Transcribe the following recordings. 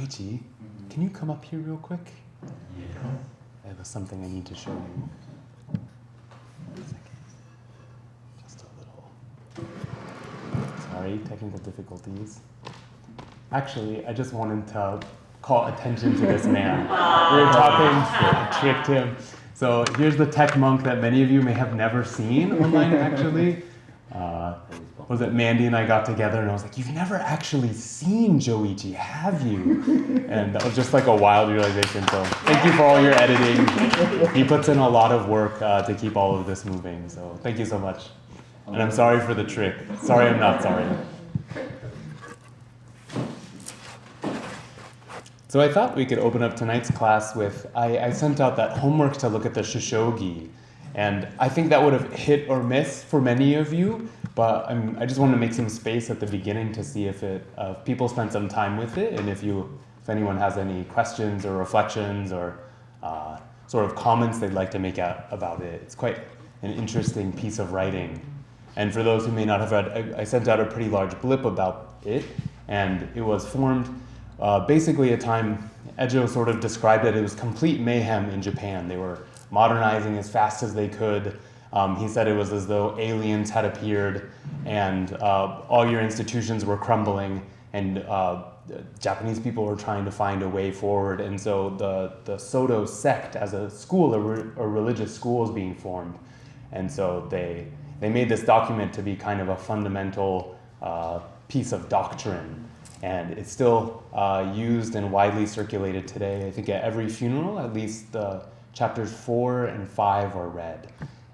Yoichi, can you come up here real quick? Yeah. I have something I need to show you. 1 second. Just a little. Sorry, technical difficulties. Actually, I just wanted to call attention to this man. We were talking, I tricked him. So here's the tech monk that many of you may have never seen online, actually. Was it Mandy and I got together and I was like, you've never actually seen Joichi, have you? And that was just like a wild realization. So thank you for all your editing. He puts in a lot of work to keep all of this moving. So thank you so much. And I'm sorry for the trick. Sorry, I'm not sorry. So I thought we could open up tonight's class with, I sent out that homework to look at the Shishogi. And I think that would have hit or miss for many of you, but I just wanted to make some space at the beginning to see if people spent some time with it, and if anyone has any questions or reflections or sort of comments they'd like to make about it. It's quite an interesting piece of writing. And for those who may not have read, I sent out a pretty large blip about it, and it was formed basically a time, Ejo sort of described it was complete mayhem in Japan. They were modernizing as fast as they could. He said it was as though aliens had appeared and all your institutions were crumbling, and Japanese people were trying to find a way forward. And so the Soto sect as a school, a religious school, is being formed. And so they made this document to be kind of a fundamental piece of doctrine. And it's still used and widely circulated today. I think at every funeral, at least chapters 4 and 5 are read.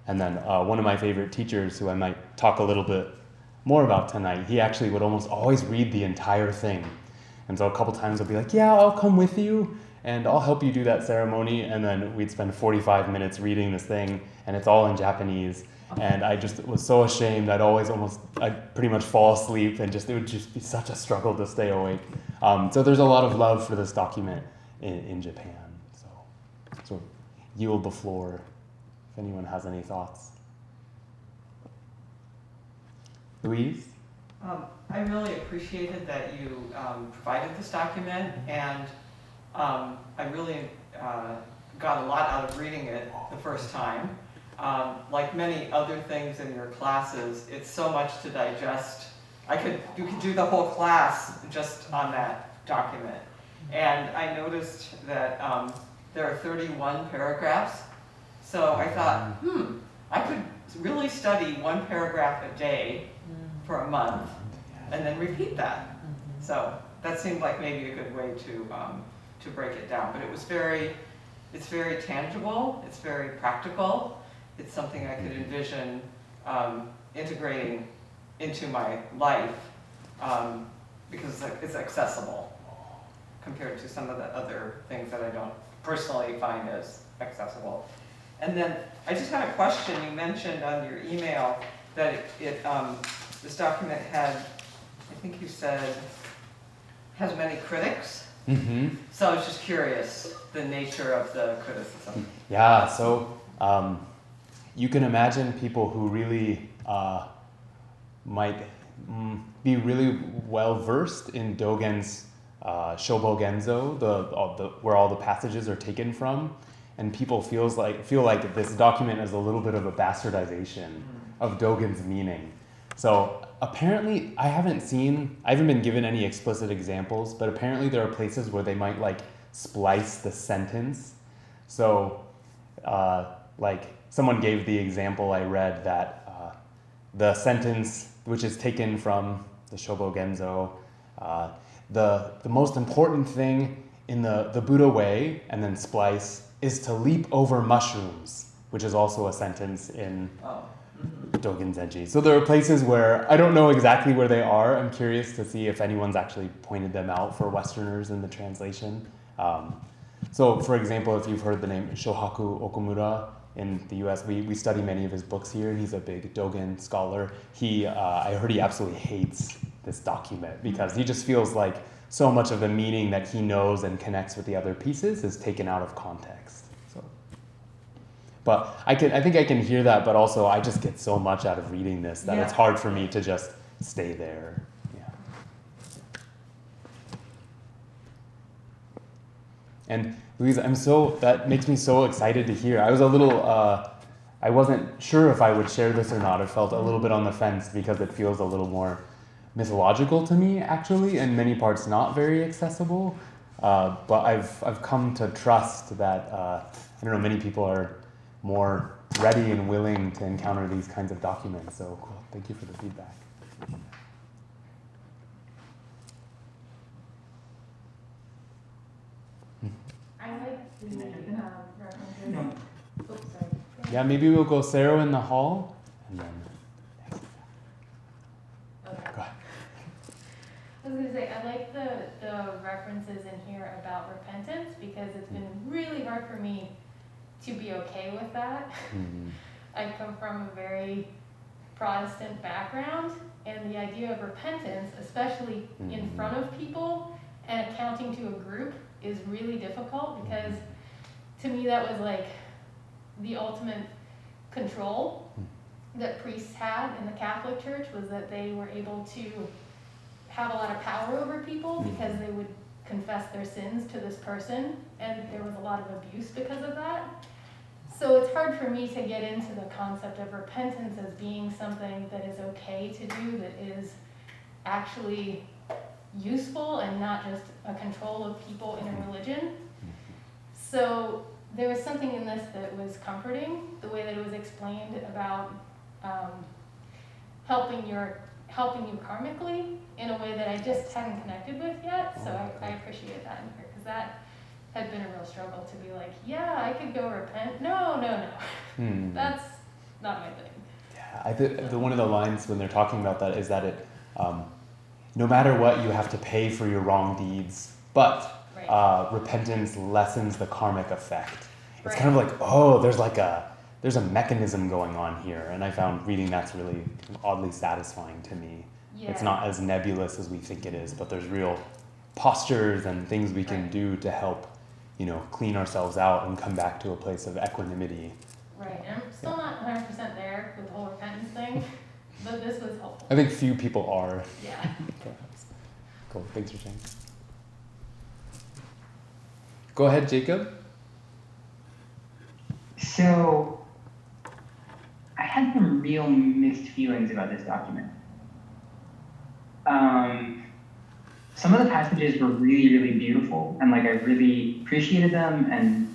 And then one of my favorite teachers, who I might talk a little bit more about tonight, he actually would almost always read the entire thing. And so a couple times I'll be like, yeah, I'll come with you, and I'll help you do that ceremony. And then we'd spend 45 minutes reading this thing, and it's all in Japanese. And I just was so ashamed. I'd pretty much fall asleep, and it would just be such a struggle to stay awake. So there's a lot of love for this document in Japan. So yield the floor if anyone has any thoughts. Louise? I really appreciated that you provided this document, and I really got a lot out of reading it the first time. Like many other things in your classes, it's so much to digest. You could do the whole class just on that document. And I noticed that there are 31 paragraphs. So I thought, I could really study one paragraph a day for a month and then repeat that. So that seemed like maybe a good way to break it down. But it's very tangible, it's very practical. It's something I could envision integrating into my life because it's accessible compared to some of the other things that I don't personally find as accessible. And then I just had a question. You mentioned on your email that this document had, I think you said, has many critics. Mm-hmm. So I was just curious, the nature of the criticism. Yeah, so you can imagine people who really might be really well versed in Dogen's Shobo Genzo, where all the passages are taken from, and people feel like this document is a little bit of a bastardization of Dogen's meaning. So apparently, I haven't been given any explicit examples, but apparently there are places where they might splice the sentence. So someone gave the example I read that the sentence, which is taken from the Shobo Genzo, the most important thing in the Buddha way, and then splice, is to leap over mushrooms, which is also a sentence in Dogen Zenji. So there are places where I don't know exactly where they are. I'm curious to see if anyone's actually pointed them out for Westerners in the translation. So for example, if you've heard the name Shohaku Okumura in the US, we study many of his books here, and he's a big Dogen scholar. I heard he absolutely hates this document because he just feels like so much of the meaning that he knows and connects with the other pieces is taken out of context. So, but I think I can hear that, but also I just get so much out of reading this that it's hard for me to just stay there. Yeah. And Louise, that makes me so excited to hear. I wasn't sure if I would share this or not. I felt a little bit on the fence because it feels a little more mythological to me, actually, in many parts not very accessible. But I've come to trust that, I don't know, many people are more ready and willing to encounter these kinds of documents. So cool. Thank you for the feedback. I like the references. Oops, sorry. Yeah, maybe we'll go Sarah in the hall, and then. Okay. Go ahead. I was gonna say, I like the references in here about repentance because it's been really hard for me to be okay with that. Mm-hmm. I come from a very Protestant background, and the idea of repentance, especially in front of people and accounting to a group, is really difficult because to me that was like the ultimate control that priests had in the Catholic Church, was that they were able to have a lot of power over people because they would confess their sins to this person, and there was a lot of abuse because of that. So it's hard for me to get into the concept of repentance as being something that is okay to do, that is actually useful and not just a control of people in a religion. So there was something in this that was comforting, the way that it was explained about helping you karmically in a way that I just hadn't connected with yet. So I appreciate that in here, because that had been a real struggle to be like, yeah, I could go repent. No. That's not my thing. Yeah, I think one of the lines when they're talking about that is that it, no matter what, you have to pay for your wrong deeds, but repentance lessens the karmic effect. It's kind of like, oh, there's a mechanism going on here, and I found reading that's really oddly satisfying to me. Yeah. It's not as nebulous as we think it is, but there's real postures and things we can do to help, clean ourselves out and come back to a place of equanimity. Right, and I'm still not 100% there with the whole repentance thing, but this was helpful. I think few people are. Yeah. Perhaps. Cool, thanks for sharing. Go ahead, Jacob. So, I had some real mixed feelings about this document. Some of the passages were really, really beautiful, and I really appreciated them, and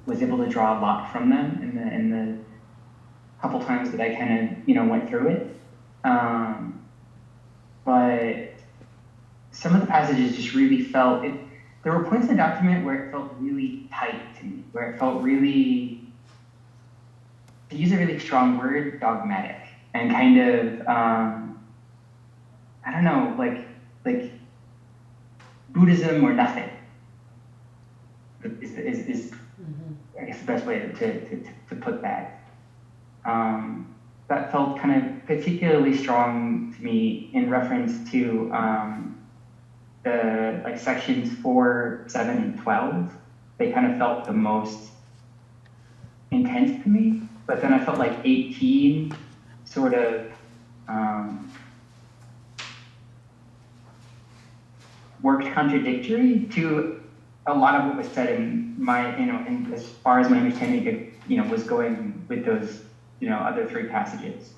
was able to draw a lot from them in the couple times that I kind of went through it. But some of the passages just really felt it. There were points in the document where it felt really tight to me, where it felt really, to use a really strong word, dogmatic, and kind of, I don't know, like Buddhism or nothing is I guess the best way to put that. That felt kind of particularly strong to me in reference to the sections 4, 7, and 12. They kind of felt the most intense to me, but then I felt like 18 sort of worked contradictory to a lot of what was said in my, in as far as my understanding was going with those, other 3 passages.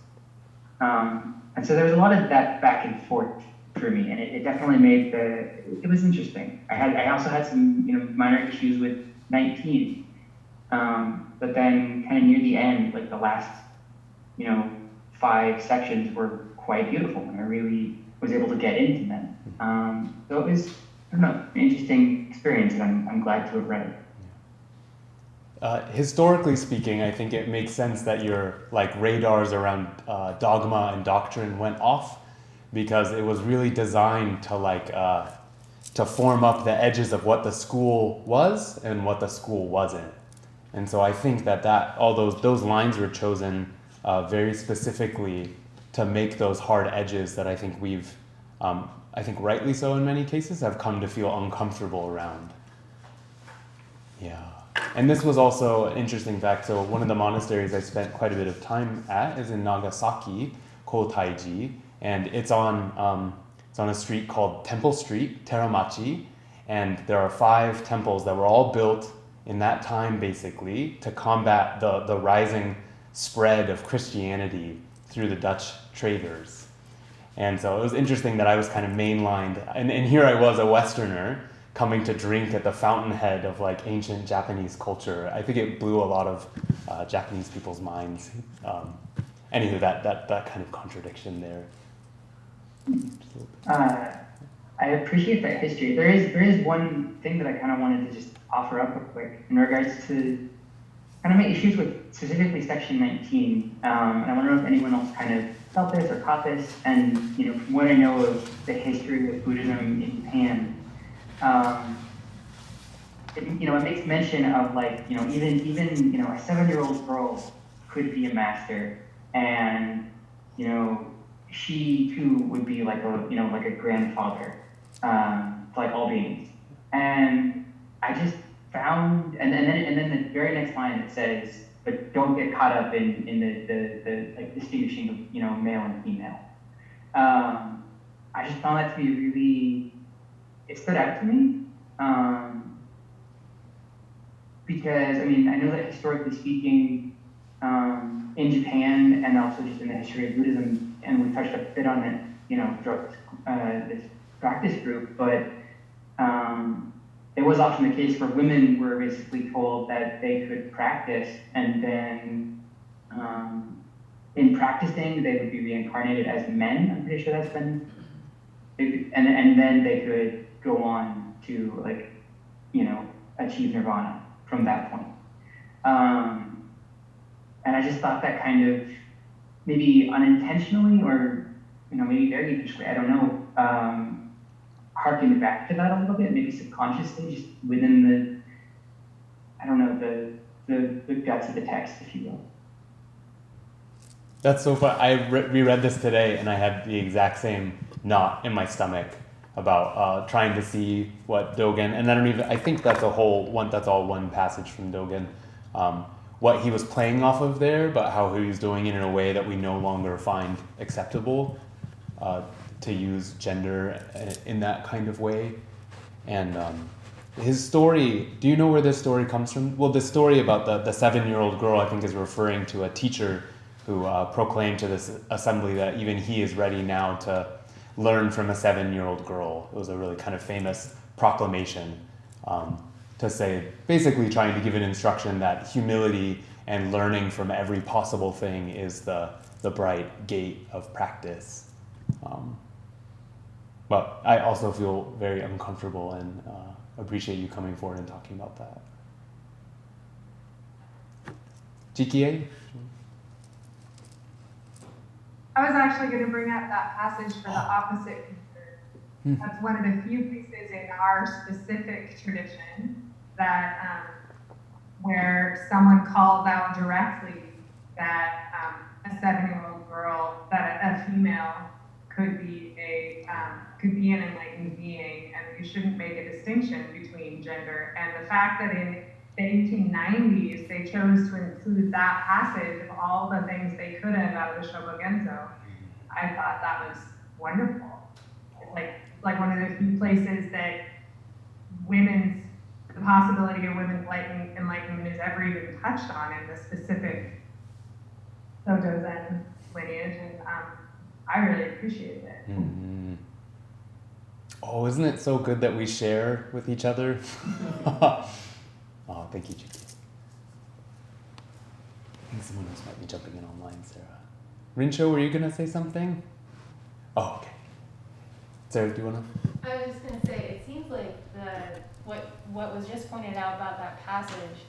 And so there was a lot of that back and forth for me, and it definitely made it was interesting. I also had some, minor issues with 19, but then kind of near the end, the last, 5 sections were quite beautiful, and I really was able to get into them. So it was, I don't know, an interesting experience, and I'm glad to have read it. Historically speaking, I think it makes sense that your radars around dogma and doctrine went off, because it was really designed to form up the edges of what the school was and what the school wasn't. And so I think that all those lines were chosen very specifically to make those hard edges that I think we've, I think rightly so in many cases, have come to feel uncomfortable around. Yeah. And this was also an interesting fact. So one of the monasteries I spent quite a bit of time at is in Nagasaki, Kotaiji, and it's on a street called Temple Street, Teramachi, And there are 5 temples that were all built in that time, basically, to combat the rising spread of Christianity through the Dutch traders. And so it was interesting that I was kind of mainlined, and here I was, a Westerner, coming to drink at the fountainhead of like ancient Japanese culture. I think it blew a lot of Japanese people's minds. Anywho, that kind of contradiction there. I appreciate that history. There is one thing that I kind of wanted to just offer up real quick in regards to kind of my issues with specifically section 19. And I wonder if anyone else kind of felt this or caught this. And from what I know of the history of Buddhism in Japan, it makes mention of like even a 7-year-old girl could be a master, and she too would be like a grandfather to like all beings. And I just found, and then the very next line it says, but don't get caught up in the like distinguishing of male and female. I just found that to be really, it stood out to me. Because I know that historically speaking, in Japan and also just in the history of Buddhism, and we touched a bit on it, throughout this practice group, but it was often the case where women were basically told that they could practice, and then in practicing they would be reincarnated as men. I'm pretty sure that's been, and then they could go on to achieve nirvana from that point. And I just thought that kind of maybe unintentionally or maybe very intentionally, I don't know, harkened back to that a little bit, maybe subconsciously, just within the guts of the text, if you will. That's so fun. I reread this today, and I had the exact same knot in my stomach about trying to see what Dogen, and I think that's all one passage from Dogen, what he was playing off of there, but how he was doing it in a way that we no longer find acceptable, to use gender in that kind of way. And his story, do you know where this story comes from? Well, the story about the 7-year-old girl, I think, is referring to a teacher who proclaimed to this assembly that even he is ready now to learn from a 7-year-old girl. It was a really kind of famous proclamation, to say, basically trying to give an instruction that humility and learning from every possible thing is the bright gate of practice. But I also feel very uncomfortable and appreciate you coming forward and talking about that. GKA? I was actually going to bring up that passage for the opposite concern. That's one of the few places in our specific tradition that where someone calls out directly that a 7-year-old girl, that a female could be an enlightened being, and you shouldn't make a distinction between gender. And the fact that in the 1890s they chose to include that passage of all the things they could have out of the Genjo, I thought that was wonderful. Like one of the few places that the possibility of women's enlightenment is ever even touched on in the specific Soto Zen lineage, and I really appreciated it. Mm-hmm. Oh, isn't it so good that we share with each other? Oh, thank you, Judy. I think someone else might be jumping in online, Sarah. Rincho, were you going to say something? Oh, okay. Sarah, do you want to? I was just going to say, it seems like what was just pointed out about that passage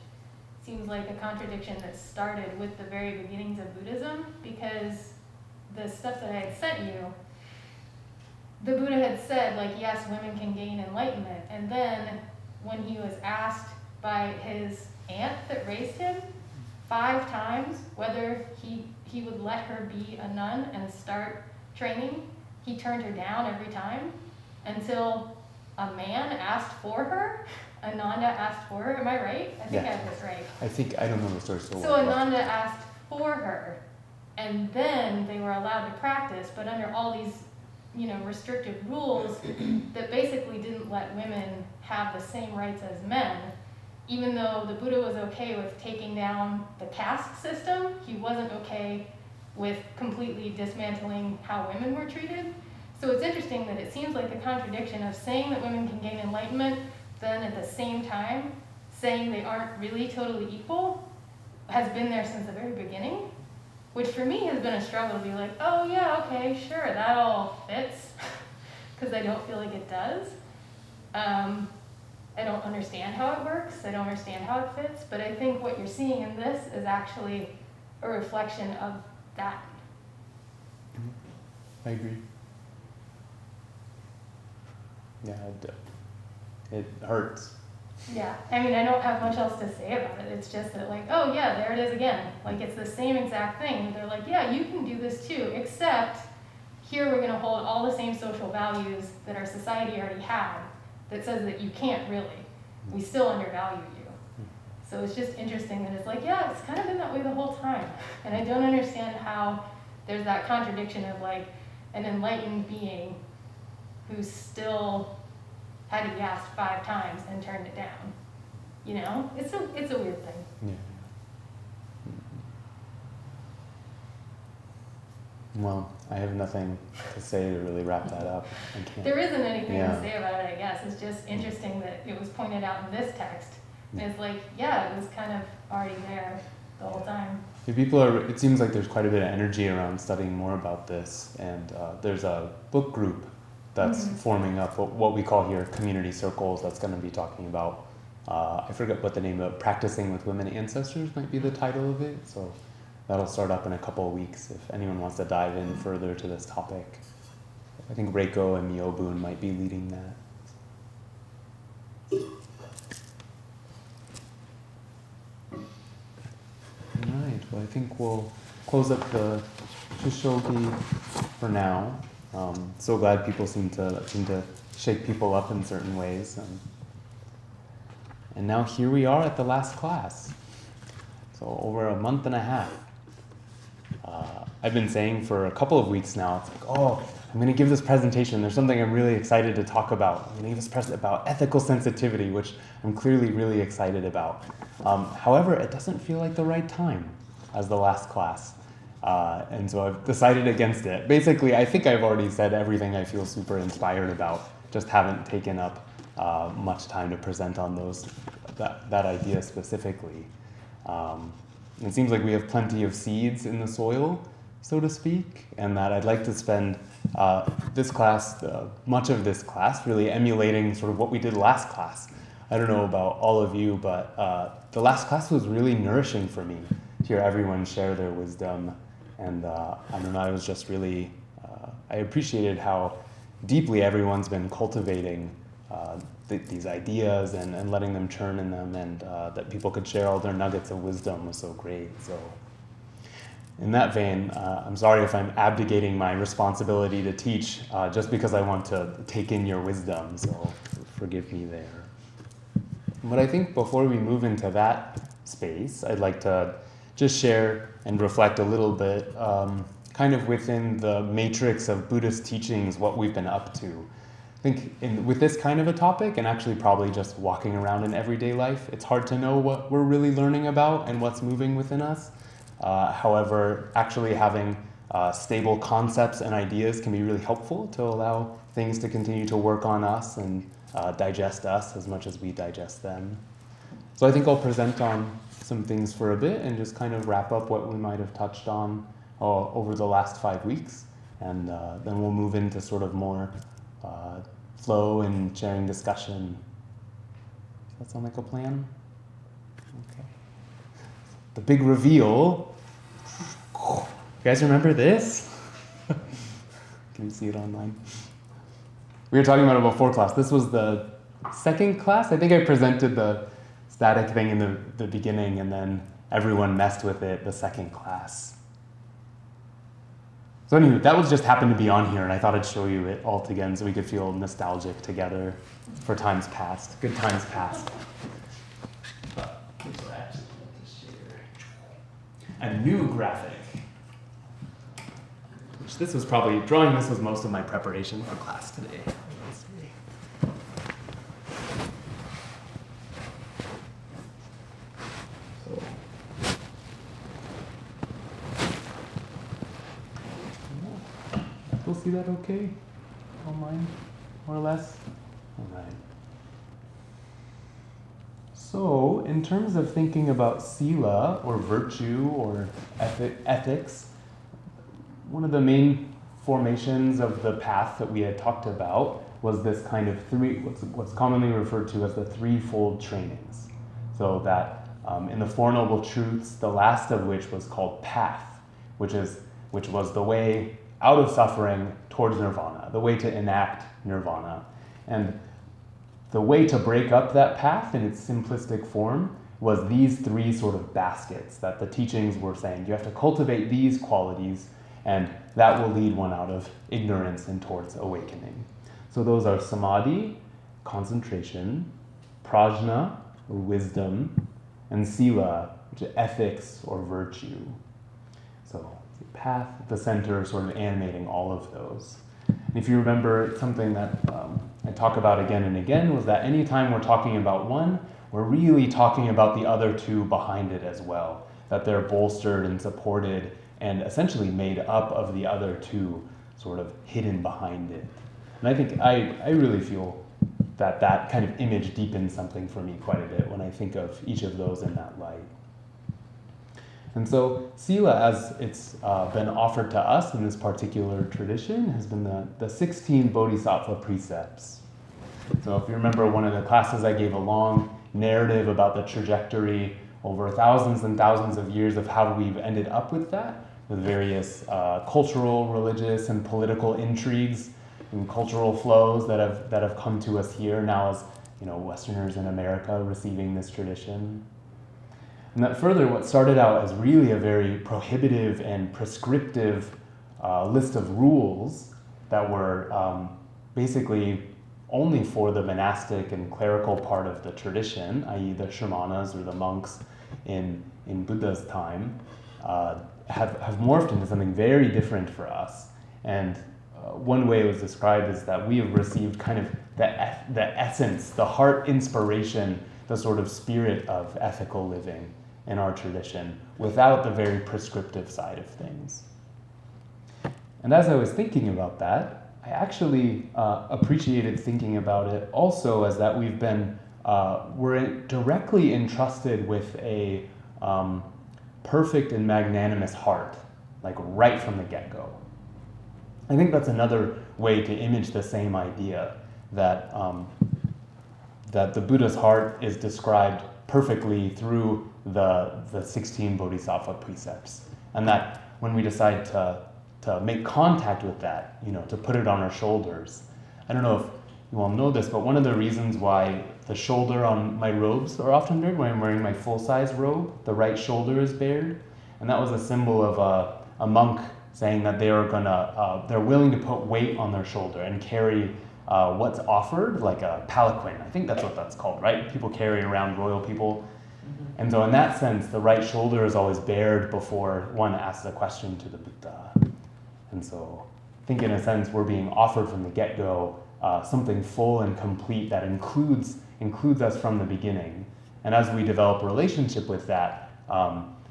seems like a contradiction that started with the very beginnings of Buddhism, because the stuff that I had sent you, the Buddha had said, like, yes, women can gain enlightenment. And then when he was asked by his aunt that raised him 5 times whether he would let her be a nun and start training, he turned her down every time until a man asked for her. Ananda asked for her. Am I right? I think I have this right. I don't know the story so well. So Ananda asked for her, and then they were allowed to practice, but under all these restrictive rules that basically didn't let women have the same rights as men. Even though the Buddha was okay with taking down the caste system, he wasn't okay with completely dismantling how women were treated. So it's interesting that it seems like the contradiction of saying that women can gain enlightenment, then at the same time saying they aren't really totally equal, has been there since the very beginning, which for me has been a struggle to be like, oh yeah, okay, sure, that all fits, because I don't feel like it does. I don't understand how it works, I don't understand how it fits, but I think what you're seeing in this is actually a reflection of that. I agree. Yeah, it hurts. Yeah, I mean, I don't have much else to say about it. It's just that, like, oh yeah, there it is again. Like, it's the same exact thing. They're like, yeah, you can do this too, except here we're going to hold all the same social values that our society already had that says that you can't really. We still undervalue you. So it's just interesting that it's like, yeah, it's kind of been that way the whole time. And I don't understand how there's that contradiction of, like, an enlightened being who still had to be asked 5 times and turned it down. It's a weird thing. Yeah. Well, I have nothing to say to really wrap that up. I can't. There isn't anything Yeah. to say about it, I guess. It's just interesting that it was pointed out in this text. And it's like, yeah, it was kind of already there the whole time. It seems like there's quite a bit of energy around studying more about this, and there's a book group that's forming up, what we call here community circles, that's going to be talking about, I forget what the name of it, Practicing with Women Ancestors might be the title of it, so that'll start up in a couple of weeks if anyone wants to dive in further to this topic. I think Reiko and Miyobun might be leading that. Alright, well I think we'll close up the Shishogi for now. So glad people seem to shake people up in certain ways. And now here we are at the last class. So over a month and a half. I've been saying for a couple of weeks now, it's like, oh, I'm going to give this presentation. There's something I'm really excited to talk about. I'm going to give this presentation about ethical sensitivity, which I'm clearly really excited about. However, it doesn't feel like the right time as the last class. And so I've decided against it. Basically, I think I've already said everything I feel super inspired about, just haven't taken up much time to present on that idea specifically. It seems like we have plenty of seeds in the soil, so to speak, and that I'd like to spend this class, much of this class, really emulating sort of what we did last class. I don't know about all of you, but the last class was really nourishing for me to hear everyone share their wisdom. And I don't know, I was just really, I appreciated how deeply everyone's been cultivating these ideas and letting them churn in them, and that people could share all their nuggets of wisdom was so great. So in that vein, I'm sorry if I'm abdicating my responsibility to teach just because I want to take in your wisdom, so forgive me there. But I think before we move into that space, I'd like to just share and reflect a little bit kind of within the matrix of Buddhist teachings, what we've been up to. I think with this kind of a topic, and actually probably just walking around in everyday life, it's hard to know what we're really learning about and what's moving within us. However, actually having stable concepts and ideas can be really helpful to allow things to continue to work on us and digest us as much as we digest them. So I think I'll present on some things for a bit and just kind of wrap up what we might have touched on over the last 5 weeks. And then we'll move into sort of more flow and sharing discussion. Does that sound like a plan? Okay. The big reveal. You guys remember this? Can you see it online? We were talking about it before class. This was the second class. I think I presented the static thing in the beginning, and then everyone messed with it the second class. So anyway, that was just happened to be on here, and I thought I'd show you it all again so we could feel nostalgic together for times past, good times past. But here's what I actually want to share. A new graphic, which this was probably, drawing this was most of my preparation for class today. So, you'll see that okay? Online, more or less? All right. So, in terms of thinking about sila, or virtue, or ethics, one of the main formations of the path that we had talked about was this kind of what's commonly referred to as the Threefold Trainings. So that in the Four Noble Truths, the last of which was called path, which was the way out of suffering towards nirvana, the way to enact nirvana. And the way to break up that path in its simplistic form was these three sort of baskets that the teachings were saying. You have to cultivate these qualities, and that will lead one out of ignorance and towards awakening. So those are samadhi, concentration, prajna, or wisdom, and sila, which is ethics or virtue. So the path at the center, sort of animating all of those. And if you remember, something that I talk about again and again was that anytime we're talking about one, we're really talking about the other two behind it as well, that they're bolstered and supported and essentially made up of the other two, sort of hidden behind it. And I think I really feel that kind of image deepens something for me quite a bit when I think of each of those in that light. And so sila, as it's been offered to us in this particular tradition, has been the 16 Bodhisattva precepts. So if you remember one of the classes, I gave a long narrative about the trajectory over thousands and thousands of years of how we've ended up with that, with various cultural, religious, and political intrigues and cultural flows that have come to us here now as Westerners in America receiving this tradition. And that further, what started out as really a very prohibitive and prescriptive list of rules that were basically only for the monastic and clerical part of the tradition, i.e. the shramanas or the monks in Buddha's time, have morphed into something very different for us. And one way it was described is that we have received kind of the essence, the heart inspiration, the sort of spirit of ethical living in our tradition without the very prescriptive side of things. And as I was thinking about that, I actually appreciated thinking about it also as that we're directly entrusted with a perfect and magnanimous heart, like right from the get-go. I think that's another way to image the same idea, that the Buddha's heart is described perfectly through the 16 Bodhisattva precepts, and that when we decide to make contact with that, to put it on our shoulders. I don't know if you all know this, but one of the reasons why the shoulder on my robes are often bared, when I'm wearing my full-size robe, the right shoulder is bared, and that was a symbol of a monk saying that they're willing to put weight on their shoulder and carry what's offered, like a palanquin. I think that's what that's called, right? People carry around royal people. And so in that sense, the right shoulder is always bared before one asks a question to the Buddha. And so I think in a sense, we're being offered from the get-go something full and complete that includes us from the beginning. And as we develop a relationship with that,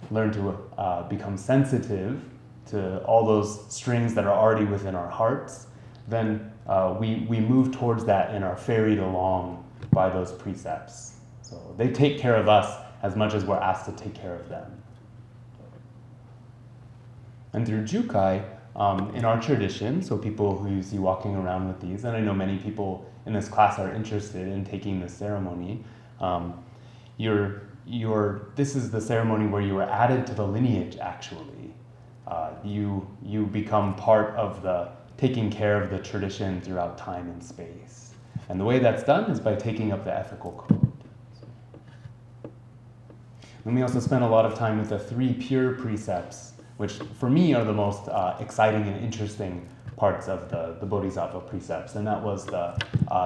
learn to become sensitive to all those strings that are already within our hearts, then we move towards that and are ferried along by those precepts. So they take care of us as much as we're asked to take care of them. And through Jukai, in our tradition, so people who you see walking around with these, and I know many people in this class are interested in taking this ceremony, this is the ceremony where you are added to the lineage, actually. You become part of the taking care of the tradition throughout time and space. And the way that's done is by taking up the ethical code. And we also spent a lot of time with the 3 pure precepts, which for me are the most exciting and interesting parts of the Bodhisattva precepts. And that was the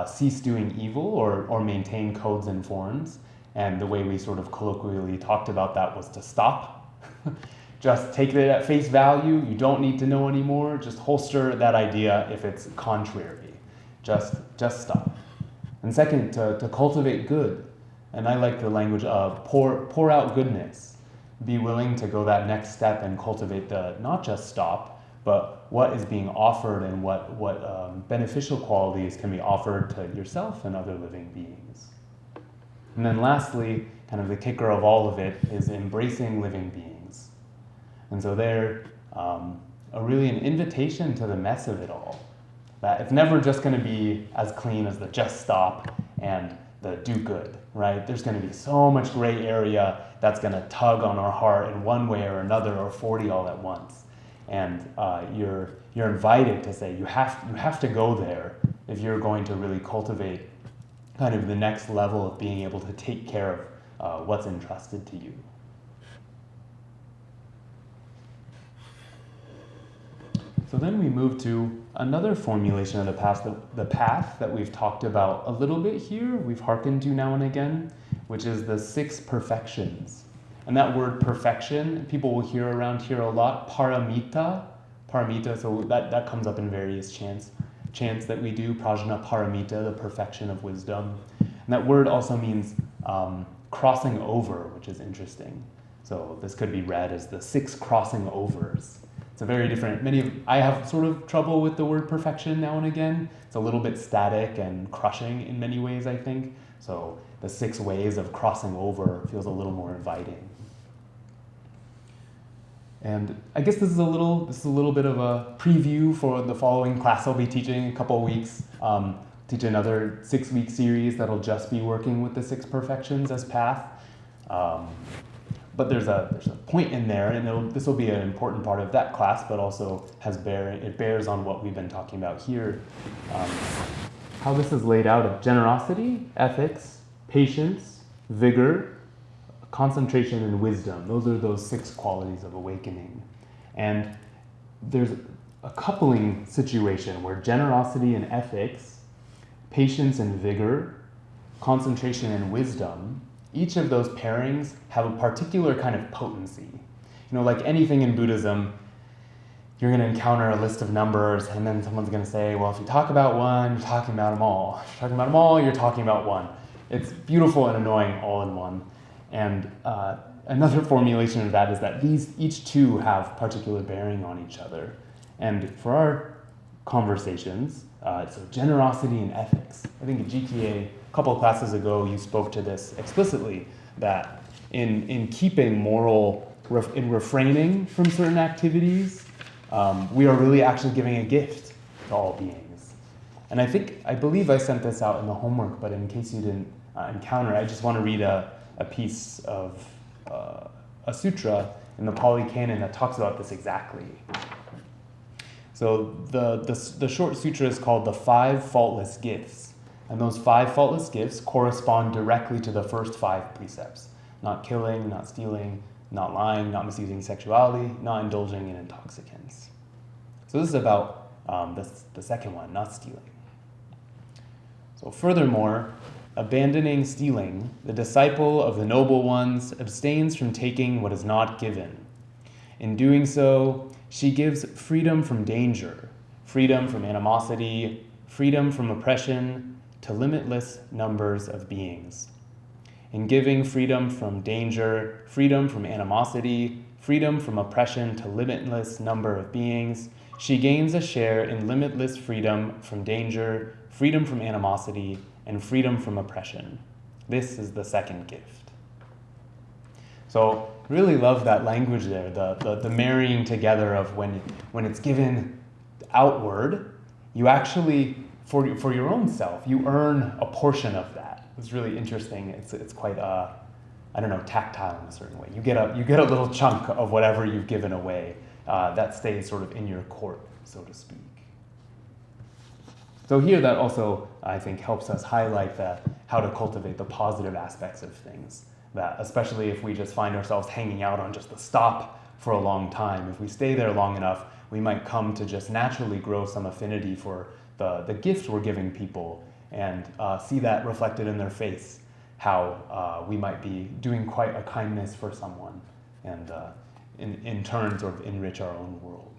cease doing evil or maintain codes and forms. And the way we sort of colloquially talked about that was to stop. just take it at face value. You don't need to know anymore. Just holster that idea if it's contrary. Just stop. And second, to cultivate good. And I like the language of pour out goodness. Be willing to go that next step and cultivate the not just stop, but what is being offered and what beneficial qualities can be offered to yourself and other living beings. And then lastly, kind of the kicker of all of it is embracing living beings. And so they're really an invitation to the mess of it all. That it's never just going to be as clean as the just stop and the do good, right? There's going to be so much gray area that's going to tug on our heart in one way or another, or 40 all at once. And you're invited to say you have to go there if you're going to really cultivate kind of the next level of being able to take care of what's entrusted to you. So then we move to another formulation of the path that we've talked about a little bit here, we've hearkened to now and again, which is the 6 perfections. And that word perfection, people will hear around here a lot, paramita, so that comes up in various chants that we do, prajna paramita, the perfection of wisdom. And that word also means crossing over, which is interesting. So this could be read as the 6 crossing overs. It's a very different, I have sort of trouble with the word perfection now and again. It's a little bit static and crushing in many ways, I think. So the 6 ways of crossing over feels a little more inviting. And I guess this is a little bit of a preview for the following class I'll be teaching in a couple of weeks. Teach another 6-week series that'll just be working with the 6 perfections as path. But there's a point in there, and this will be an important part of that class, but also it bears on what we've been talking about here. How this is laid out of generosity, ethics, patience, vigor, concentration, and wisdom. Those are those 6 qualities of awakening. And there's a coupling situation where generosity and ethics, patience and vigor, concentration and wisdom, each of those pairings have a particular kind of potency. Like anything in Buddhism, you're going to encounter a list of numbers, and then someone's going to say, well, if you talk about one, you're talking about them all. If you're talking about them all, you're talking about one. It's beautiful and annoying all in one. And another formulation of that is that each 2 have particular bearing on each other. And for our conversations, so generosity and ethics. I think at GTA, a couple of classes ago, you spoke to this explicitly, that in keeping in refraining from certain activities, we are really actually giving a gift to all beings. And I believe I sent this out in the homework, but in case you didn't encounter it, I just want to read a piece of a sutra in the Pali Canon that talks about this exactly. So the short sutra is called the 5 Faultless Gifts. And those 5 faultless gifts correspond directly to the first 5 precepts. Not killing, not stealing, not lying, not misusing sexuality, not indulging in intoxicants. So this is about the second one, not stealing. So furthermore, abandoning stealing, the disciple of the noble ones abstains from taking what is not given. In doing so, she gives freedom from danger, freedom from animosity, freedom from oppression, to limitless numbers of beings. In giving freedom from danger, freedom from animosity, freedom from oppression to limitless number of beings, she gains a share in limitless freedom from danger, freedom from animosity, and freedom from oppression. This is the second gift. So really love that language there, the marrying together of when it's given outward, you actually, for your own self, you earn a portion of that. It's really interesting. It's quite tactile in a certain way. You get a little chunk of whatever you've given away that stays sort of in your court, so to speak. So here that also, I think, helps us highlight how to cultivate the positive aspects of things. That especially if we just find ourselves hanging out on just the stop for a long time, if we stay there long enough, we might come to just naturally grow some affinity for the gift we're giving people and see that reflected in their face, how we might be doing quite a kindness for someone. And in turn sort of enrich our own world.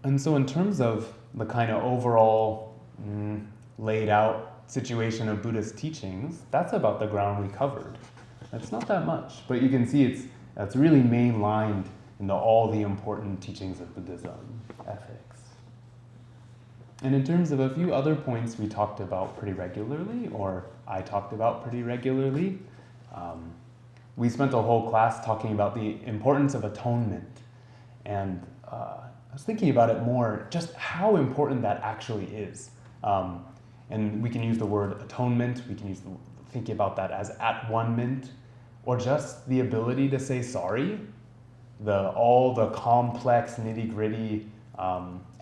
And so in terms of the kind of overall laid out situation of Buddhist teachings, that's about the ground we covered. It's not that much, but you can see it's really mainlined into all the important teachings of Buddhism, ethics. And in terms of a few other points we talked about pretty regularly, or I talked about pretty regularly, we spent a whole class talking about the importance of atonement. And I was thinking about it more, just how important that actually is. And we can use the word atonement, we can think about that as at-one-ment, or just the ability to say sorry, all the complex, nitty-gritty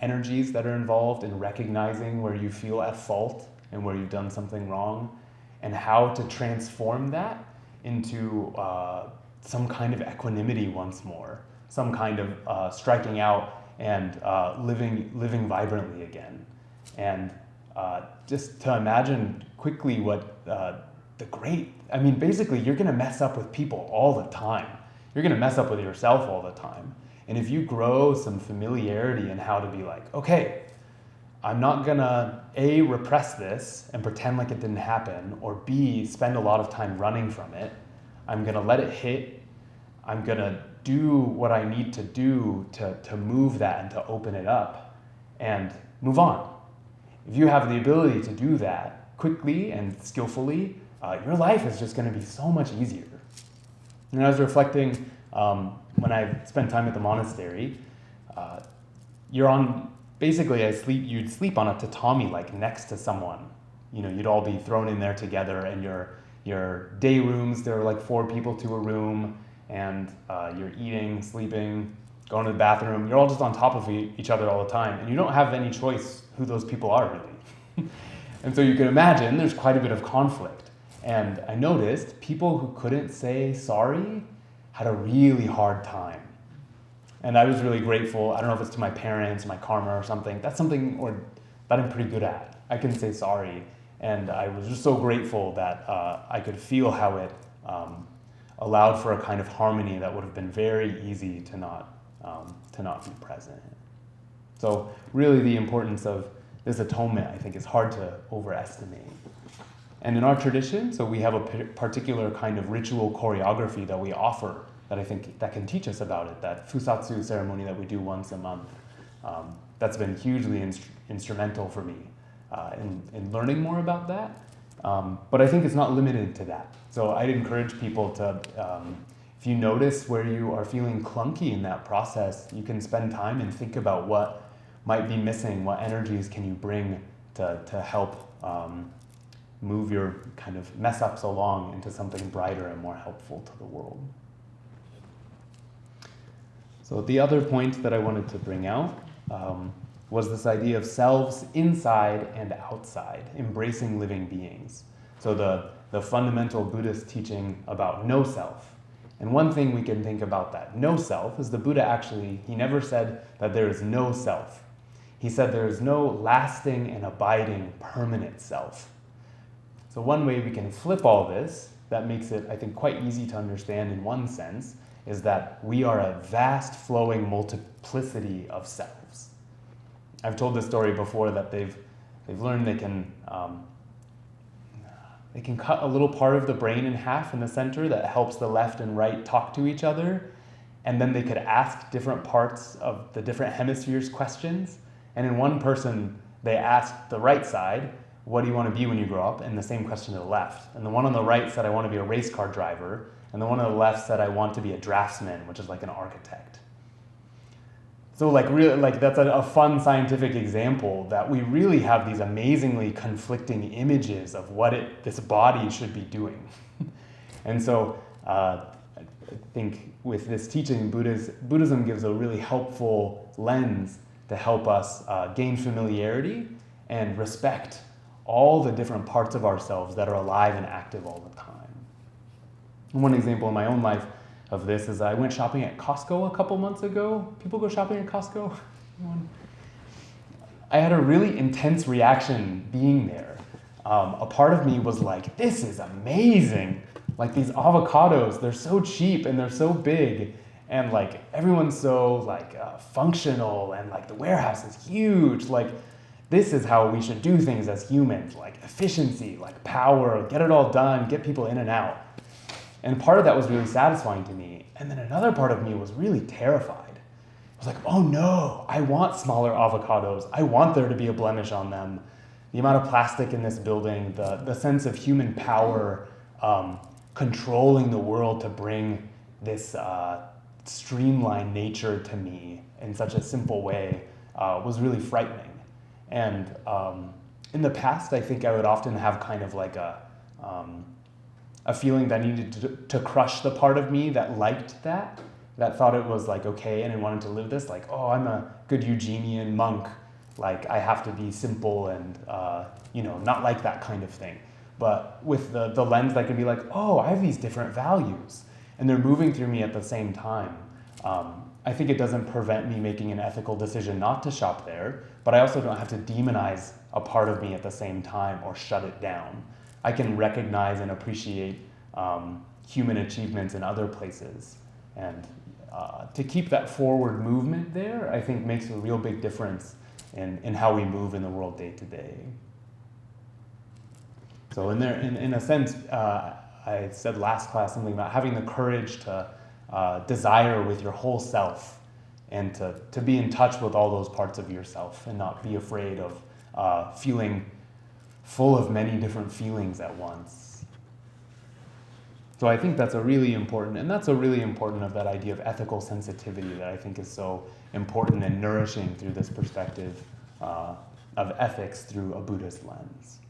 energies that are involved in recognizing where you feel at fault and where you've done something wrong, and how to transform that into some kind of equanimity once more, some kind of striking out and living vibrantly again. And just to imagine quickly what basically you're gonna mess up with people all the time. You're gonna mess up with yourself all the time. And if you grow some familiarity in how to be like, okay, I'm not gonna A, repress this and pretend like it didn't happen, or B, spend a lot of time running from it. I'm gonna let it hit. I'm gonna do what I need to do to move that and to open it up and move on. If you have the ability to do that quickly and skillfully, your life is just gonna be so much easier. And I was reflecting when I spent time at the monastery, you'd sleep on a tatami like next to someone. You'd all be thrown in there together, and your day rooms, there are like 4 people to a room, and you're eating, sleeping, going to the bathroom. You're all just on top of each other all the time, and you don't have any choice who those people are really. And so you can imagine there's quite a bit of conflict. And I noticed people who couldn't say sorry had a really hard time. And I was really grateful. I don't know if it's to my parents, my karma or something. That's something that I'm pretty good at. I can say sorry. And I was just so grateful that I could feel how it allowed for a kind of harmony that would have been very easy to not be present. So really the importance of this atonement, I think, is hard to overestimate. And in our tradition, so we have a particular kind of ritual choreography that we offer that I think that can teach us about it, that fusatsu ceremony that we do once a month. That's been hugely instrumental for me in learning more about that. But I think it's not limited to that. So I'd encourage people to, if you notice where you are feeling clunky in that process, you can spend time and think about what might be missing, what energies can you bring to help move your kind of mess ups along into something brighter and more helpful to the world. So the other point that I wanted to bring out was this idea of selves inside and outside, embracing living beings. So the fundamental Buddhist teaching about no self. And one thing we can think about that no self is the Buddha he never said that there is no self. He said there is no lasting and abiding permanent self. So one way we can flip all this, that makes it, I think, quite easy to understand in one sense, is that we are a vast flowing multiplicity of selves. I've told this story before that they've learned they can cut a little part of the brain in half in the center that helps the left and right talk to each other, and then they could ask different parts of the different hemispheres questions. And in one person, they asked the right side, what do you want to be when you grow up? And the same question to the left. And the one on the right said, I want to be a race car driver. And the one on the left said, I want to be a draftsman, which is like an architect. So that's a fun scientific example that we really have these amazingly conflicting images of what this body should be doing. And so I think with this teaching, Buddhism gives a really helpful lens to help us gain familiarity and respect all the different parts of ourselves that are alive and active all the time. And one example in my own life of this is I went shopping at Costco a couple months ago. People go shopping at Costco? I had a really intense reaction being there. a part of me was like, this is amazing. Like these avocados, they're so cheap and they're so big. And like everyone's so like functional, and like the warehouse is huge. Like this is how we should do things as humans, like efficiency, like power, get it all done, get people in and out. And part of that was really satisfying to me. And then another part of me was really terrified. I was like, oh no, I want smaller avocados. I want there to be a blemish on them. The amount of plastic in this building, the sense of human power controlling the world to bring this streamlined nature to me in such a simple way was really frightening. And in the past, I think I would often have kind of like a feeling that I needed to crush the part of me that liked that thought it was like okay and I wanted to live this, like, oh, I'm a good Eugenian monk, like I have to be simple and not like that kind of thing. But with the lens that can be like, oh, I have these different values and they're moving through me at the same time. I think it doesn't prevent me making an ethical decision not to shop there, but I also don't have to demonize a part of me at the same time or shut it down. I can recognize and appreciate human achievements in other places. And to keep that forward movement there, I think makes a real big difference in how we move in the world day to day. So in a sense, I said last class something about having the courage to desire with your whole self and to be in touch with all those parts of yourself and not be afraid of feeling full of many different feelings at once. So I think that's a really important of that idea of ethical sensitivity that I think is so important and nourishing through this perspective of ethics through a Buddhist lens.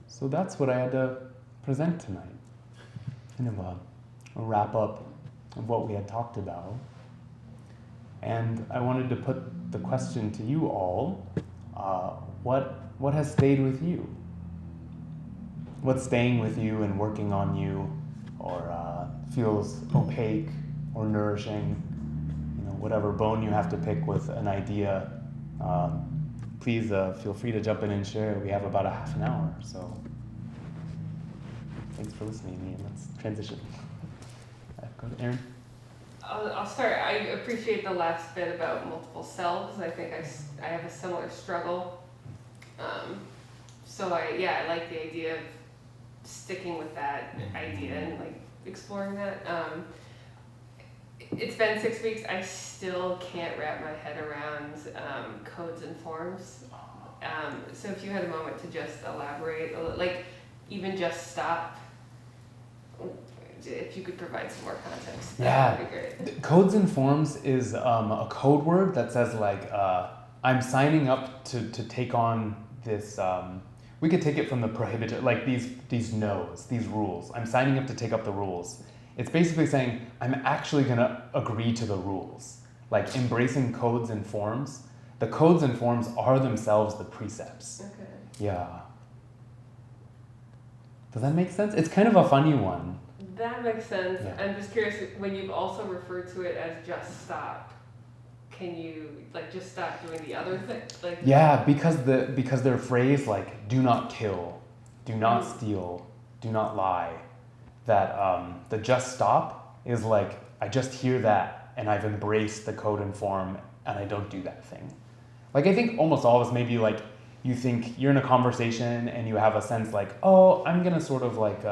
So that's what I had to present tonight. Kind of a wrap up of what we had talked about. And I wanted to put the question to you all, what has stayed with you? What's staying with you and working on you, or feels opaque or nourishing? Whatever bone you have to pick with an idea, please feel free to jump in and share. We have about a half an hour, so thanks for listening to me, and let's transition. Go to Aaron. I'll start. I appreciate the last bit about multiple selves. I think I have a similar struggle. So I like the idea of sticking with that idea and like exploring that. It's been 6 weeks. I still can't wrap my head around codes and forms. So if you had a moment to just elaborate, like even just stop. If you could provide some more context, that would be great. Codes and forms is a code word that says like, I'm signing up to take on this, we could take it from the prohibited, like these no's, these rules. I'm signing up to take up the rules. It's basically saying, I'm actually gonna agree to the rules. Like embracing codes and forms. The codes and forms are themselves the precepts. Okay. Yeah. Does that make sense? It's kind of a funny one. That makes sense. Yeah. I'm just curious, when you've also referred to it as just stop, can you like just stop doing the other thing? Like Yeah, because they're phrased like do not kill, do not steal, do not lie. That the just stop is like I just hear that and I've embraced the code and form and I don't do that thing. Like I think almost all of us maybe like you think you're in a conversation and you have a sense like, oh, I'm gonna sort of like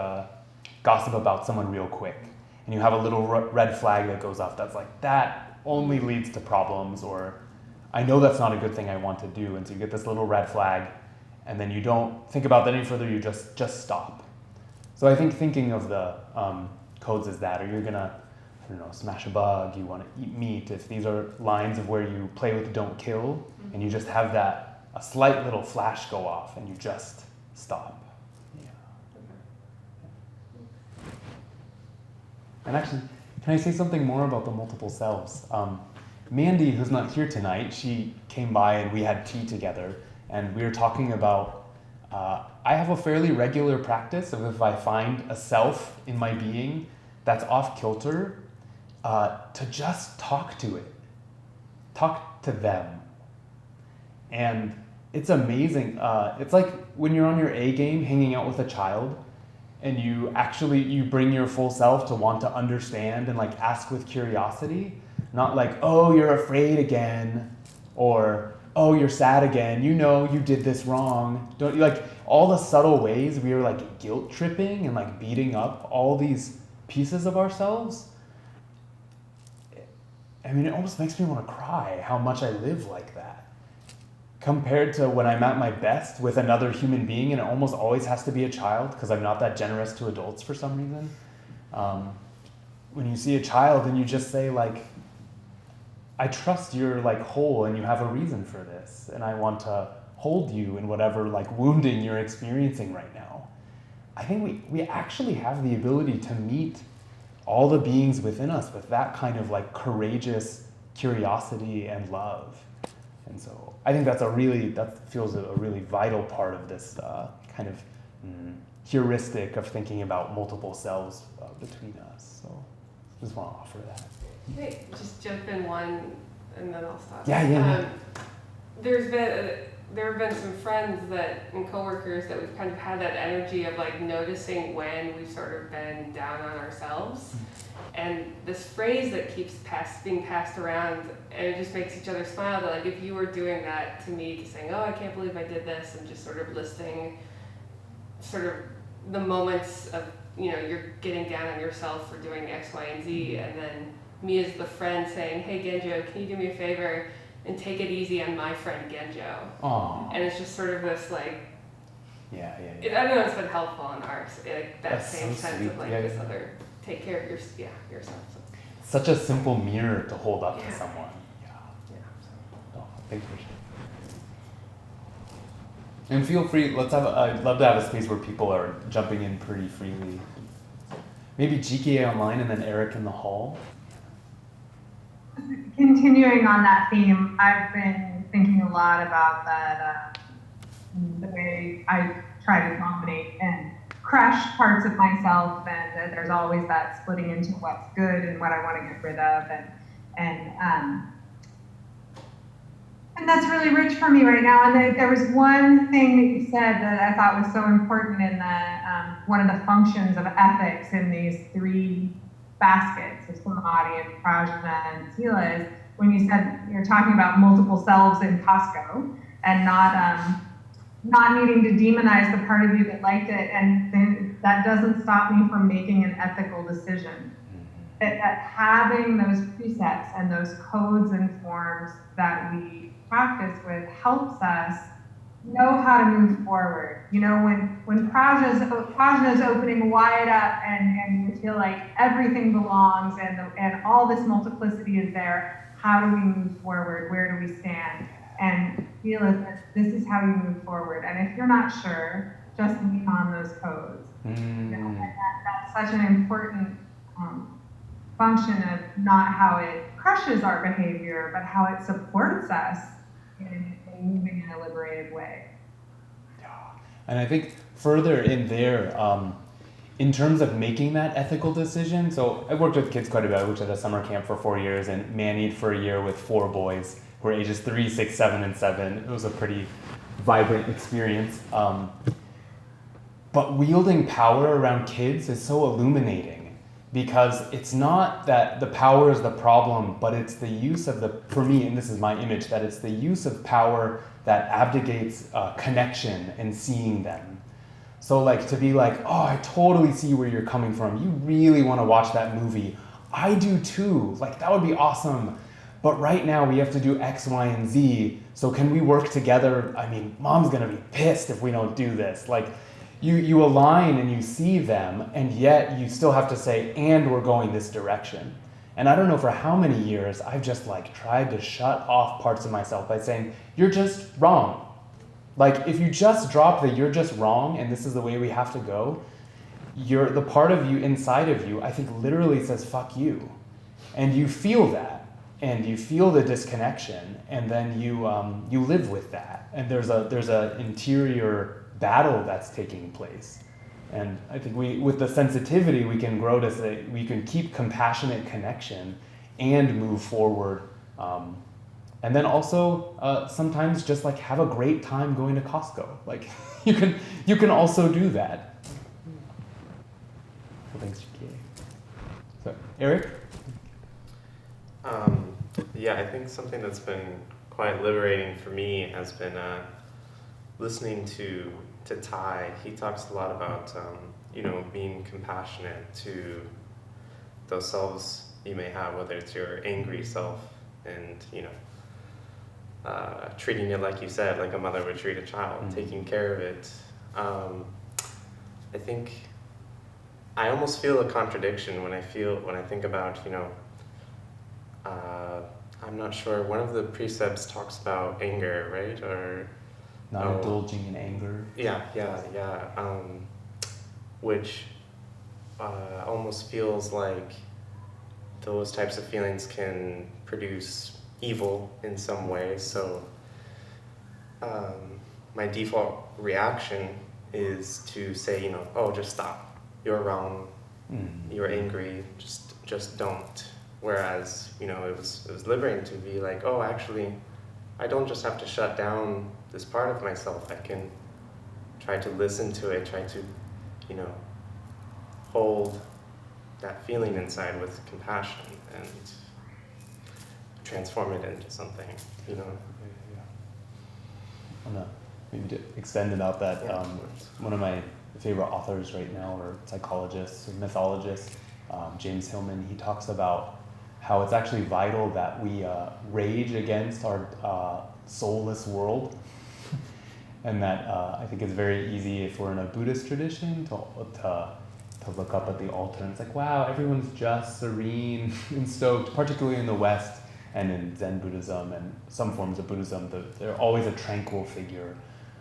gossip about someone real quick, and you have a little red flag that goes off that's like that only leads to problems, or I know that's not a good thing I want to do, and so you get this little red flag and then you don't think about that any further, you just stop. So I think thinking of the codes as that, or you're gonna, I don't know, smash a bug, you want to eat meat, if these are lines of where you play with don't kill, and you just have that, a slight little flash go off and you just stop. Yeah. And actually, can I say something more about the multiple selves? Mandy, who's not here tonight, she came by and we had tea together, and we were talking about, I have a fairly regular practice of if I find a self in my being that's off kilter, to just talk to it, talk to them. And it's amazing. It's like when you're on your A game hanging out with a child and you bring your full self to want to understand and like ask with curiosity, not like, oh, you're afraid again, or oh, you're sad again, you know you did this wrong. Don't you like all the subtle ways we are like guilt tripping and like beating up all these pieces of ourselves? I mean, it almost makes me want to cry how much I live like that. Compared to when I'm at my best with another human being, and it almost always has to be a child because I'm not that generous to adults for some reason. When you see a child and you just say like, I trust you're like whole and you have a reason for this, and I want to hold you in whatever like wounding you're experiencing right now. I think we actually have the ability to meet all the beings within us with that kind of like courageous curiosity and love. And so I think that feels a really vital part of this kind of heuristic of thinking about multiple selves between us. So I just want to offer that. Can I just jump in one and then I'll stop? Yeah. There have been some friends and coworkers that we've kind of had that energy of like noticing when we've sort of been down on ourselves. And this phrase that keeps being passed around, and it just makes each other smile, that like if you were doing that to me, saying, oh, I can't believe I did this, and just sort of listing sort of the moments of, you're getting down on yourself for doing X, Y, and Z, and then me as the friend saying, hey Genjo, can you do me a favor and take it easy on my friend Genjo? Aww. And it's just sort of this like, Yeah. I don't know, it's been helpful in ours, like that That's same so sense sweet. of like Yeah, this yeah. other, take care of yourself. So. Such a simple mirror to hold up to Yeah. someone. Yeah. Yeah. Oh, thank you. And feel free, I'd love to have a space where people are jumping in pretty freely. Maybe GKA online and then Eric in the hall. Continuing on that theme, I've been thinking a lot about that, the way I try to accommodate and crush parts of myself, and that there's always that splitting into what's good and what I want to get rid of, and that's really rich for me right now. And there was one thing that you said that I thought was so important in one of the functions of ethics in these three baskets of samadhi and prajna and sila is when you said you're talking about multiple selves in Costco and not needing to demonize the part of you that liked it, and then that doesn't stop me from making an ethical decision. That having those precepts and those codes and forms that we practice with helps us know how to move forward. When prajna is opening wide up and you feel like everything belongs and all this multiplicity is there, how do we move forward? Where do we stand? And feel that this is how you move forward. And if you're not sure, just lean on those codes. And that's such an important function of not how it crushes our behavior, but how it supports us in moving in a liberated way. Yeah. And I think further in there, in terms of making that ethical decision, so I worked with kids quite a bit. I worked at a summer camp for 4 years and mannied for a year with 4 boys who were ages 3, 6, 7, and 7. It was a pretty vibrant experience. But wielding power around kids is so illuminating, because it's not that the power is the problem, but it's the use of for me, and this is my image, that it's the use of power that abdicates connection and seeing them. So like to be like, oh, I totally see where you're coming from. You really want to watch that movie. I do too. Like that would be awesome. But right now we have to do X, Y, and Z. So can we work together? I mean, mom's going to be pissed if we don't do this. Like you align and you see them, and yet you still have to say, and we're going this direction. And I don't know for how many years I've just like tried to shut off parts of myself by saying, you're just wrong. Like if you just drop the you're just wrong and this is the way we have to go, the part of you inside of you, I think literally says, fuck you. And you feel that, and you feel the disconnection, and then you live with that. And there's a interior battle that's taking place. And I think with the sensitivity, we can grow to say, we can keep compassionate connection and move forward. And then also sometimes just like have a great time going to Costco. Like you can also do that. Well, thanks, GK. So, Eric? Yeah, I think something that's been quite liberating for me has been listening to Ty. He talks a lot about being compassionate to those selves you may have, whether it's your angry self and treating it like you said, like a mother would treat a child, taking care of it. I think I almost feel a contradiction when I think about I'm not sure. One of the precepts talks about anger, right? Or not indulging in anger. Yeah. Which almost feels like those types of feelings can produce evil in some way. So my default reaction is to say, oh, just stop. You're wrong. You're angry. Just don't. Whereas, it was liberating to be like, oh, actually, I don't just have to shut down this part of myself. I can try to listen to it, try to, hold that feeling inside with compassion and transform it into something, I'm gonna maybe to extend about that. One of my favorite authors right now, or psychologists or mythologists, James Hillman, he talks about how it's actually vital that we rage against our soulless world. And that I think it's very easy if we're in a Buddhist tradition to look up at the altar and it's like, wow, everyone's just serene and stoked, particularly in the West and in Zen Buddhism and some forms of Buddhism, they're always a tranquil figure.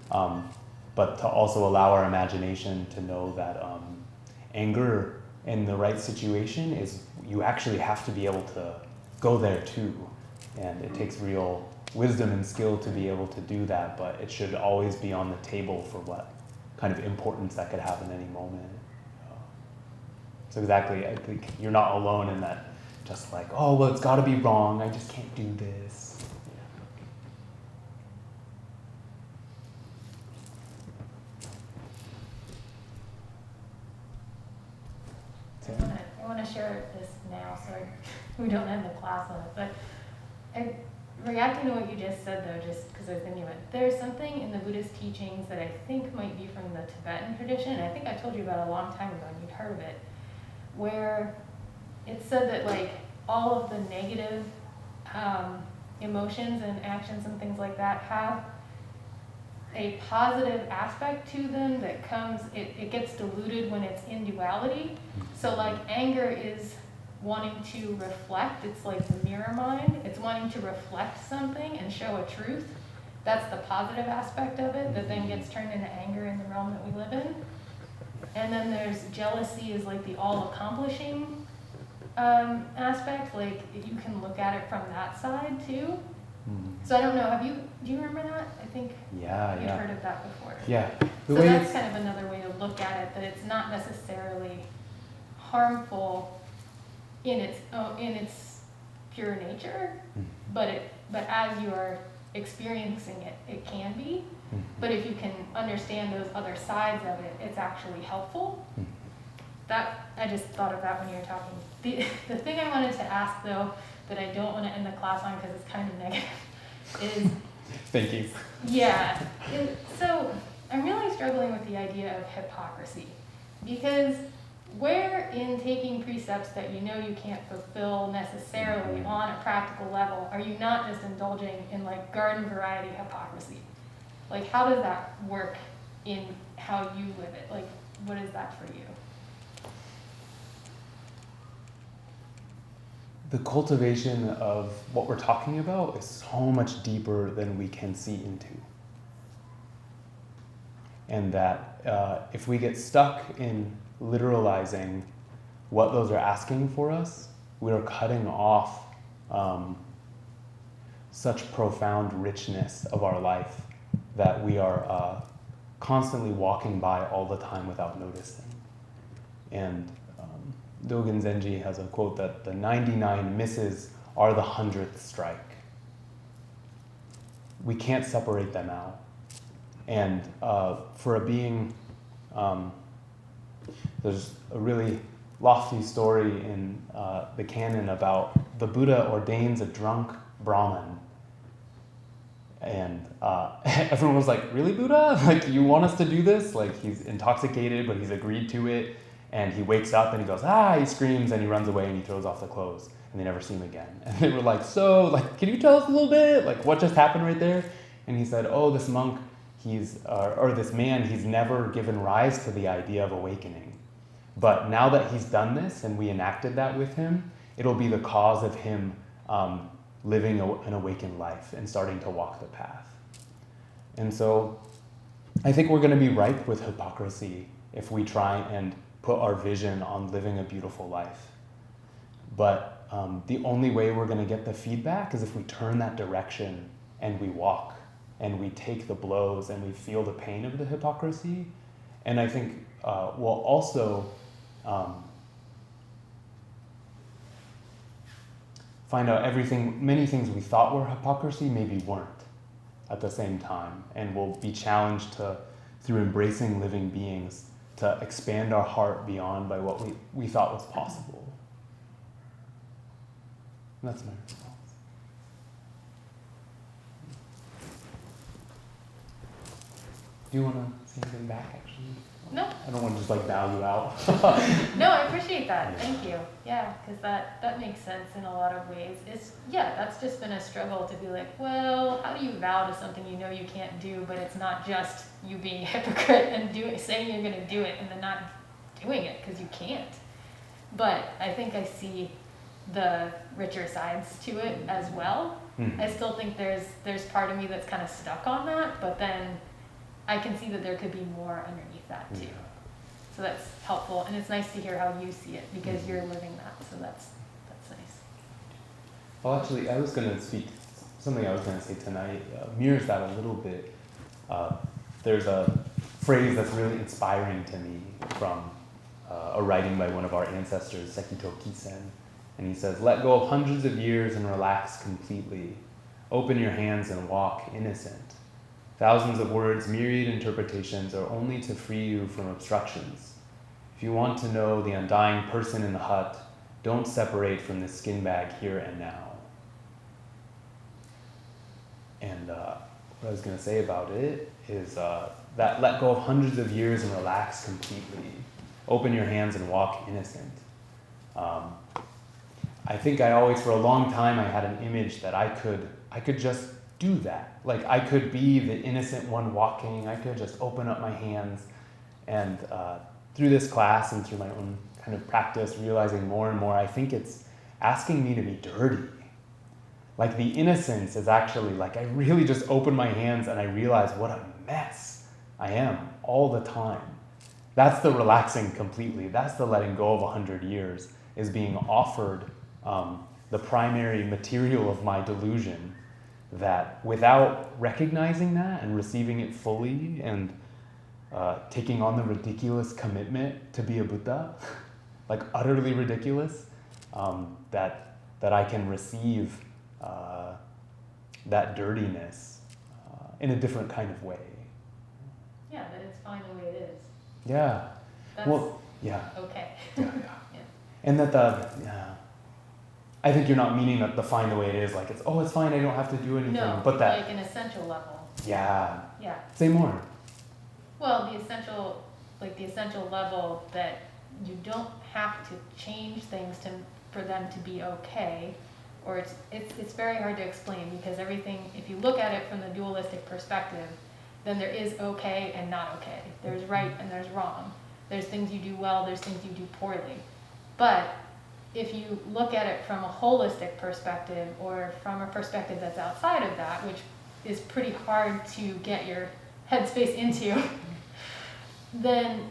But to also allow our imagination to know that anger in the right situation is, you actually have to be able to go there too. And it takes real wisdom and skill to be able to do that, but it should always be on the table for what kind of importance that could have in any moment. So exactly, I think you're not alone in that, just like, oh, well, it's got to be wrong, I just can't do this. I want to share this now, so we don't end the class on it, but reacting to what you just said, though, just because I was thinking of it, there's something in the Buddhist teachings that I think might be from the Tibetan tradition, and I think I told you about it a long time ago and you'd heard of it, where it said that like all of the negative emotions and actions and things like that have a positive aspect to them that comes, it gets diluted when it's in duality. So like anger is wanting to reflect, it's like the mirror mind, it's wanting to reflect something and show a truth. That's the positive aspect of it that then gets turned into anger in the realm that we live in. And then there's jealousy is like the all-accomplishing aspect, like you can look at it from that side too. So I don't know, do you remember that? I think you've heard of that before. Yeah. So that's kind of another way to look at it, that it's not necessarily harmful in its pure nature, but as you are experiencing it, it can be. But if you can understand those other sides of it, it's actually helpful. That I just thought of that when you were talking. The thing I wanted to ask though, that I don't want to end the class on because it's kind of negative, is thank you. Yeah. So I'm really struggling with the idea of hypocrisy, because where in taking precepts that you know you can't fulfill necessarily on a practical level are you not just indulging in like garden variety hypocrisy? Like how does that work in how you live it? Like what is that for you? The cultivation of what we're talking about is so much deeper than we can see into. And that if we get stuck in literalizing what those are asking for us, we are cutting off such profound richness of our life that we are constantly walking by all the time without noticing. And Dogen Zenji has a quote that the 99 misses are the 100th strike. We can't separate them out. And for a being, there's a really lofty story in the canon about the Buddha ordains a drunk Brahmin. And everyone was like, really, Buddha? Like, you want us to do this? Like, he's intoxicated, but he's agreed to it. And he wakes up and he goes, he screams and he runs away and he throws off the clothes. And they never see him again. And they were like, so, like, can you tell us a little bit? Like, what just happened right there? And he said, this monk, or this man, he's never given rise to the idea of awakening. But now that he's done this and we enacted that with him, it'll be the cause of him living an awakened life and starting to walk the path. And so I think we're going to be ripe with hypocrisy if we try and put our vision on living a beautiful life. But the only way we're going to get the feedback is if we turn that direction and we walk and we take the blows and we feel the pain of the hypocrisy. And I think we'll also find out many things we thought were hypocrisy maybe weren't at the same time. And we'll be challenged through embracing living beings, to expand our heart beyond by what we thought was possible. And that's my response. Do you want to say anything back, actually? No. I don't want to just like bow you out. No, I appreciate that. Thank you. Yeah, because that makes sense in a lot of ways. That's just been a struggle to be like, well, how do you vow to something you know you can't do, but it's not just you being a hypocrite and saying you're going to do it and then not doing it because you can't. But I think I see the richer sides to it as well. Mm-hmm. I still think there's part of me that's kind of stuck on that, but then I can see that there could be more underneath that too. Yeah. So that's helpful, and it's nice to hear how you see it because you're living that. So that's nice. Well, actually, I was going to speak something I was going to say tonight. Mirrors that a little bit. There's a phrase that's really inspiring to me from a writing by one of our ancestors, Sekito Kisen, and he says, "Let go of hundreds of years and relax completely. Open your hands and walk innocent. Thousands of words, myriad interpretations are only to free you from obstructions. If you want to know the undying person in the hut, don't separate from the skin bag here and now." And what I was going to say about it is that let go of hundreds of years and relax completely. Open your hands and walk innocent. I think for a long time, I had an image that I could just do that. Like, I could be the innocent one walking. I could just open up my hands. And through this class and through my own kind of practice, realizing more and more, I think it's asking me to be dirty. Like, the innocence is actually like, I really just open my hands and I realize what a mess I am all the time. That's the relaxing completely. That's the letting go of 100 years, is being offered the primary material of my delusion, that without recognizing that and receiving it fully and taking on the ridiculous commitment to be a Buddha, like utterly ridiculous, that I can receive that dirtiness in a different kind of way. Yeah, that it's fine the way it is. Yeah. That's yeah. okay. Yeah. Yeah. And that I think you're not meaning that the fine the way it is, like it's fine, I don't have to do anything. No, but that, like an essential level. yeah. Yeah. Say more. Well, the essential level that you don't have to change things for them to be okay, or it's very hard to explain, because everything, if you look at it from the dualistic perspective, then there is okay and not okay. There's right and there's wrong. There's things you do well, there's things you do poorly. But if you look at it from a holistic perspective, or from a perspective that's outside of that, which is pretty hard to get your headspace into, then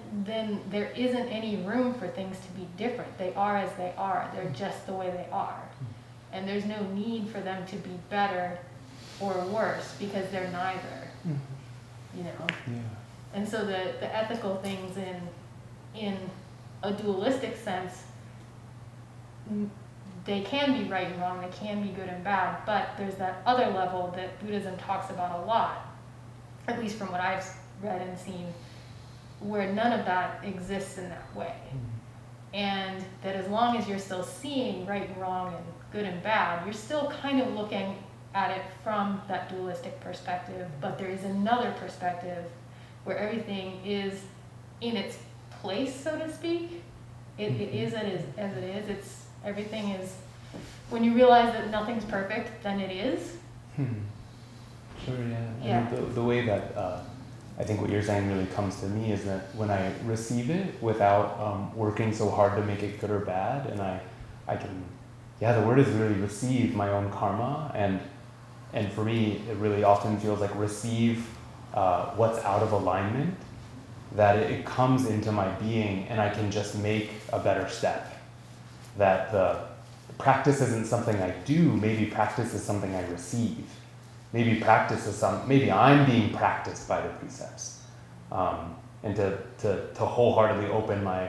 there isn't any room for things to be different. They are as they are. They're just the way they are. And there's no need for them to be better or worse, because they're neither. You know? Yeah. And so the ethical things in a dualistic sense, they can be right and wrong, they can be good and bad, but there's that other level that Buddhism talks about a lot, at least from what I've read and seen, where none of that exists in that way. And that as long as you're still seeing right and wrong and good and bad, you're still kind of looking at it from that dualistic perspective, but there is another perspective where everything is in its place, so to speak. It is as it is. It's everything is. When you realize that nothing's perfect, then it is. Sure, yeah. Yeah. I mean, the way that I think what you're saying really comes to me is that when I receive it without working so hard to make it good or bad, and I can, the word is really receive my own karma, and for me, it really often feels like receive what's out of alignment, that it comes into my being and I can just make a better step. That the practice isn't something I do, maybe practice is something I receive. Maybe practice is maybe I'm being practiced by the precepts. And to wholeheartedly open my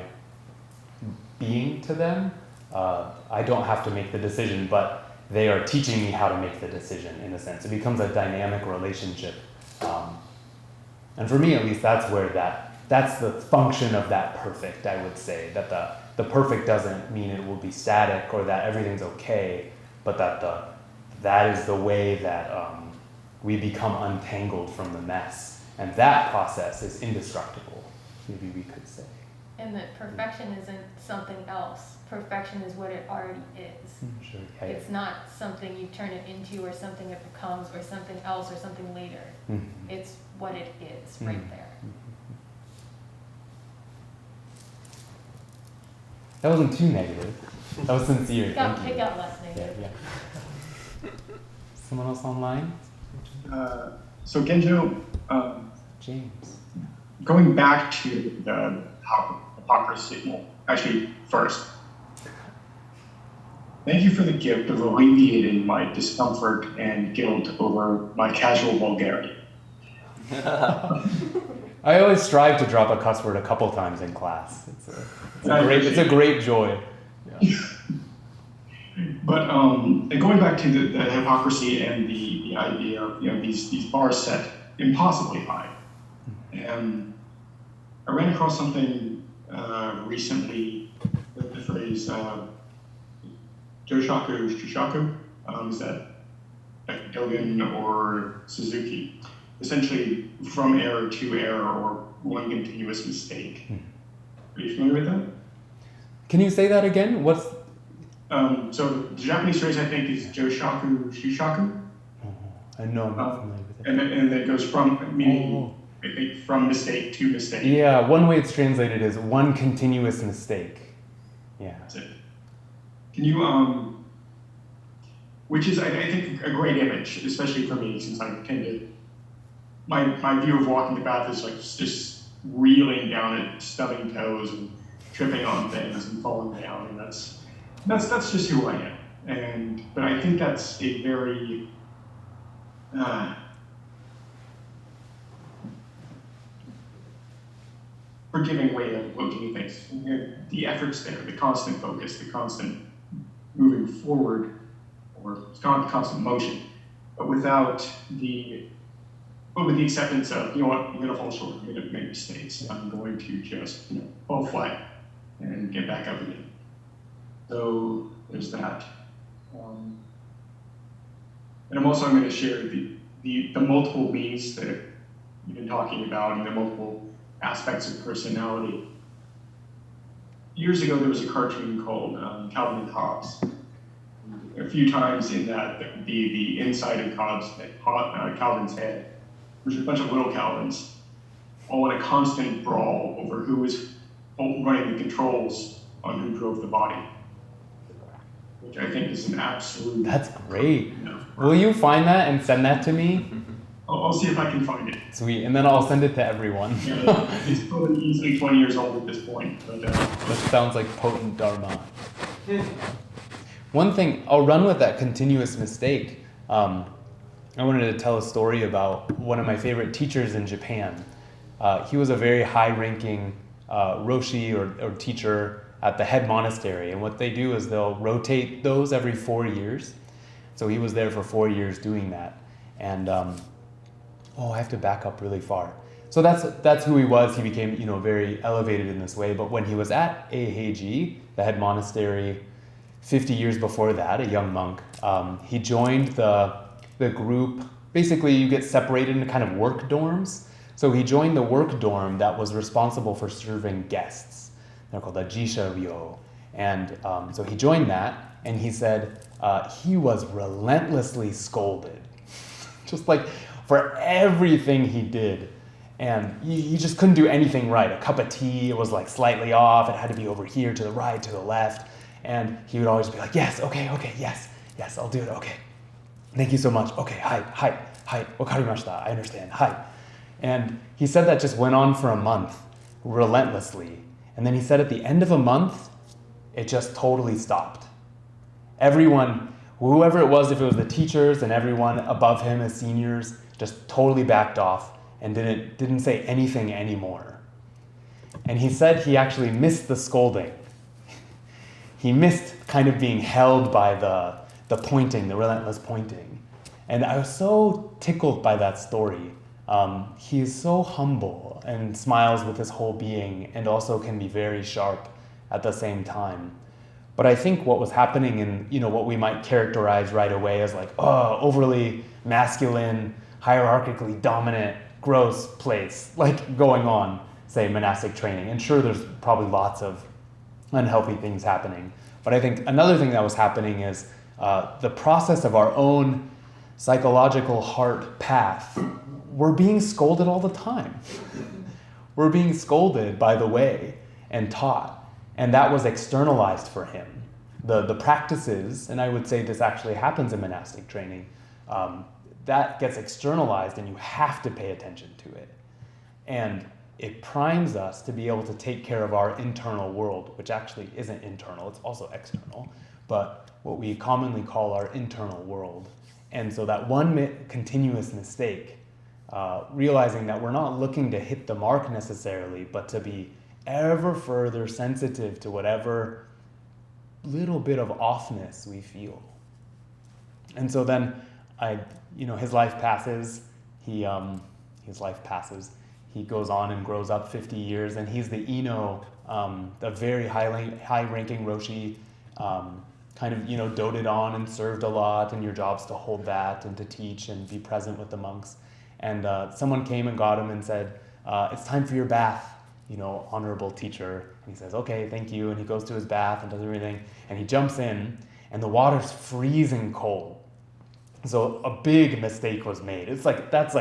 being to them, I don't have to make the decision, but they are teaching me how to make the decision, in a sense. It becomes a dynamic relationship. And for me, at least, that's the function of that perfect, I would say. That the perfect doesn't mean it will be static or that everything's okay, but that is the way that we become untangled from the mess. And that process is indestructible, maybe we could say. And that perfection isn't something else. Perfection is what it already is. Sure. Yeah, It's not something you turn it into or something it becomes or something else or something later. Mm-hmm. It's what it is right there. That wasn't too negative. That was sincere. It Thank you. got less negative. Yeah. Someone else online? So Genjo, James. going back to the hypocrisy, well, actually first, thank you for the gift of alleviating my discomfort and guilt over my casual vulgarity. I always strive to drop a cuss word a couple times in class. It's a great joy. Yeah. But and going back to the hypocrisy and the idea of these bars set impossibly high, I ran across something recently with the phrase Joshaku Shushaku. Is that like Dogen or Suzuki? Essentially, from error to error or one continuous mistake. Are you familiar with that? Can you say that again? So the Japanese phrase, I think, is Joshaku Shushaku. I know I'm not familiar with it. And then it goes from, meaning, I think, from mistake to mistake. Yeah, one way it's translated is one continuous mistake. Yeah. That's it. Can you, which is, I think, a great image, especially for me, since I tend to, my view of walking the path is like just reeling down at stubbing toes and tripping on things and falling down, and that's just who I am. But I think that's a very forgiving way of looking at things. The effort's there, the constant focus, the constant moving forward, or constant motion, but with the acceptance of, you know what, I'm gonna fall short, I'm gonna make mistakes, I'm going to just, fall flat and get back up again. So there's that. And I'm also going to share the multiple me's that you've been talking about and the multiple aspects of personality. Years ago, there was a cartoon called Calvin and Hobbes. A few times in that would be the inside of Calvin's head, which is a bunch of little Calvins, all in a constant brawl over who was running the controls on who drove the body, which I think is an absolute... That's great. Will you find that and send that to me? I'll see if I can find it. Sweet, and then I'll send it to everyone. It's probably easily 20 years old at this point. But, that sounds like potent dharma. One thing, I'll run with that continuous mistake. I wanted to tell a story about one of my favorite teachers in Japan. he was a very high-ranking roshi or teacher at the head monastery. And what they do is they'll rotate those every 4 years. So he was there for 4 years doing that. And I have to back up really far. So that's who he was. He became, very elevated in this way. But when he was at Eiheiji, the head monastery, 50 years before that, a young monk, he joined the group. Basically, you get separated into kind of work dorms. So he joined the work dorm that was responsible for serving guests. They're called a jisha ryo. And so he joined that, and he said he was relentlessly scolded. Just like for everything he did. And he just couldn't do anything right. A cup of tea, it was like slightly off. It had to be over here, to the right, to the left. And he would always be like, yes, okay, yes, I'll do it, okay. Thank you so much. Okay, hi, wakarimashita, I understand, hi. And he said that just went on for a month, relentlessly. And then he said at the end of a month, it just totally stopped. Everyone, whoever it was, if it was the teachers and everyone above him as seniors, just totally backed off and didn't say anything anymore. And he said he actually missed the scolding. He missed kind of being held by the pointing, the relentless pointing. And I was so tickled by that story. He is so humble and smiles with his whole being and also can be very sharp at the same time. But I think what was happening in, what we might characterize right away as like, overly masculine, hierarchically dominant, gross place, like going on, say, monastic training. And sure, there's probably lots of unhealthy things happening. But I think another thing that was happening is the process of our own psychological heart path. We're being scolded all the time. We're being scolded by the way and taught. And that was externalized for him. The practices, and I would say this actually happens in monastic training, that gets externalized and you have to pay attention to it. And it primes us to be able to take care of our internal world, which actually isn't internal, it's also external, but what we commonly call our internal world. And so that one continuous mistake, realizing that we're not looking to hit the mark necessarily, but to be ever further sensitive to whatever little bit of offness we feel. And so then his life passes, his life passes. He goes on and grows up 50 years, and he's the Ino, the very high-ranking Roshi, kind of, doted on and served a lot, and your job's to hold that and to teach and be present with the monks. And someone came and got him and said, it's time for your bath, honorable teacher. And he says, okay, thank you. And he goes to his bath and does everything. And he jumps in, and the water's freezing cold. So a big mistake was made. That's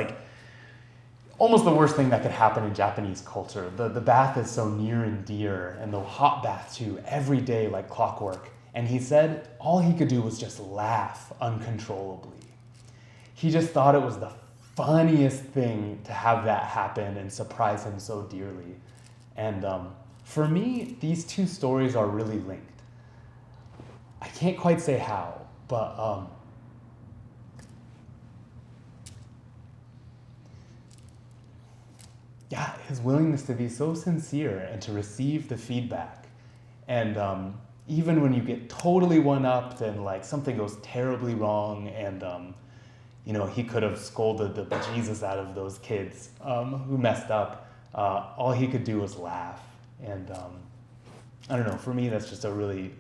almost the worst thing that could happen in Japanese culture. The bath is so near and dear, and the hot bath too, every day like clockwork. And he said all he could do was just laugh uncontrollably. He just thought it was the funniest thing to have that happen and surprise him so dearly. And for me, these two stories are really linked. I can't quite say how, but his willingness to be so sincere and to receive the feedback. And even when you get totally one-upped and like something goes terribly wrong and he could have scolded the bejesus out of those kids who messed up, all he could do was laugh. And I don't know, for me that's just a really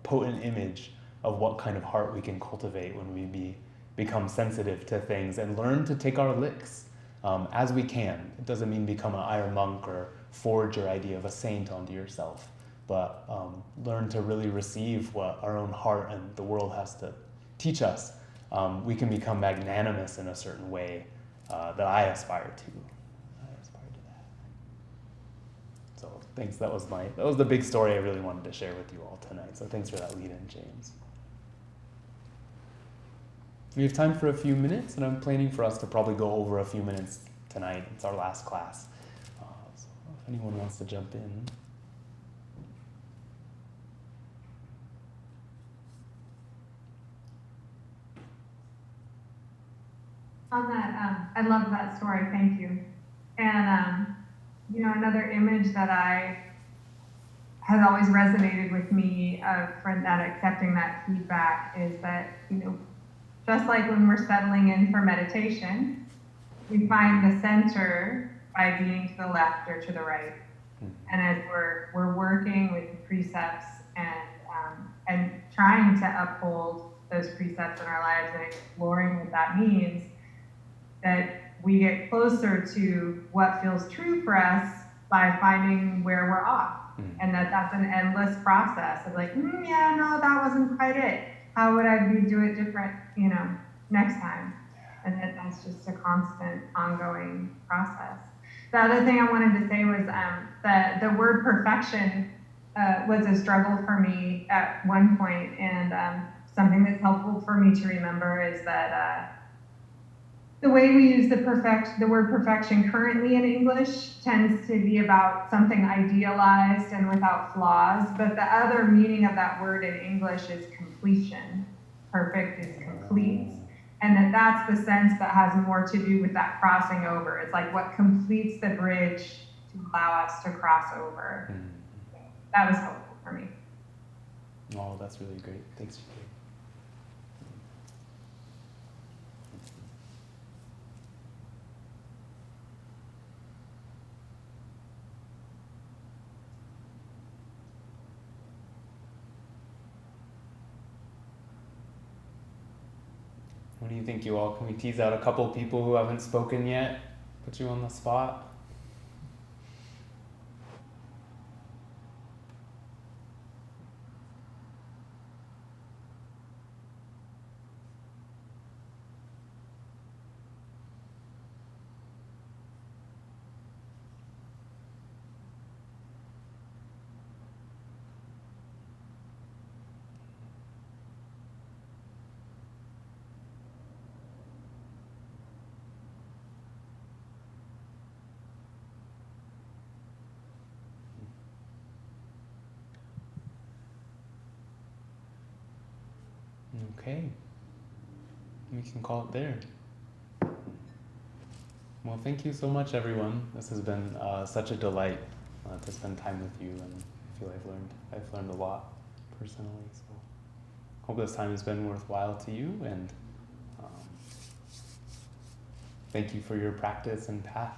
potent image of what kind of heart we can cultivate when we become sensitive to things and learn to take our licks. As we can. It doesn't mean become an iron monk or forge your idea of a saint onto yourself, but learn to really receive what our own heart and the world has to teach us. We can become magnanimous in a certain way that I aspire to. That. So thanks. That was the big story I really wanted to share with you all tonight. So thanks for that lead in, James. We have time for a few minutes, and I'm planning for us to probably go over a few minutes tonight. It's our last class. So if anyone wants to jump in. On that, I love that story, thank you. And Another image that has always resonated with me for that accepting that feedback is that, just like when we're settling in for meditation, we find the center by being to the left or to the right. And as we're working with the precepts and trying to uphold those precepts in our lives and exploring what that means, that we get closer to what feels true for us by finding where we're off. And that's an endless process of like, yeah, no, that wasn't quite it. How would I do it different, next time? And that's just a constant, ongoing process. The other thing I wanted to say was that the word perfection was a struggle for me at one point, and something that's helpful for me to remember is that the way we use the word perfection currently in English tends to be about something idealized and without flaws, but the other meaning of that word in English is completion. Perfect is complete. And that's the sense that has more to do with that crossing over. It's like what completes the bridge to allow us to cross over. That was helpful for me. Oh, that's really great. Thanks, Julie. What do you think, you all? Can we tease out a couple people who haven't spoken yet? Put you on the spot? Okay, we can call it there. Well, thank you so much, everyone. This has been such a delight to spend time with you, and I feel I've learned a lot personally. So, hope this time has been worthwhile to you, and thank you for your practice and path.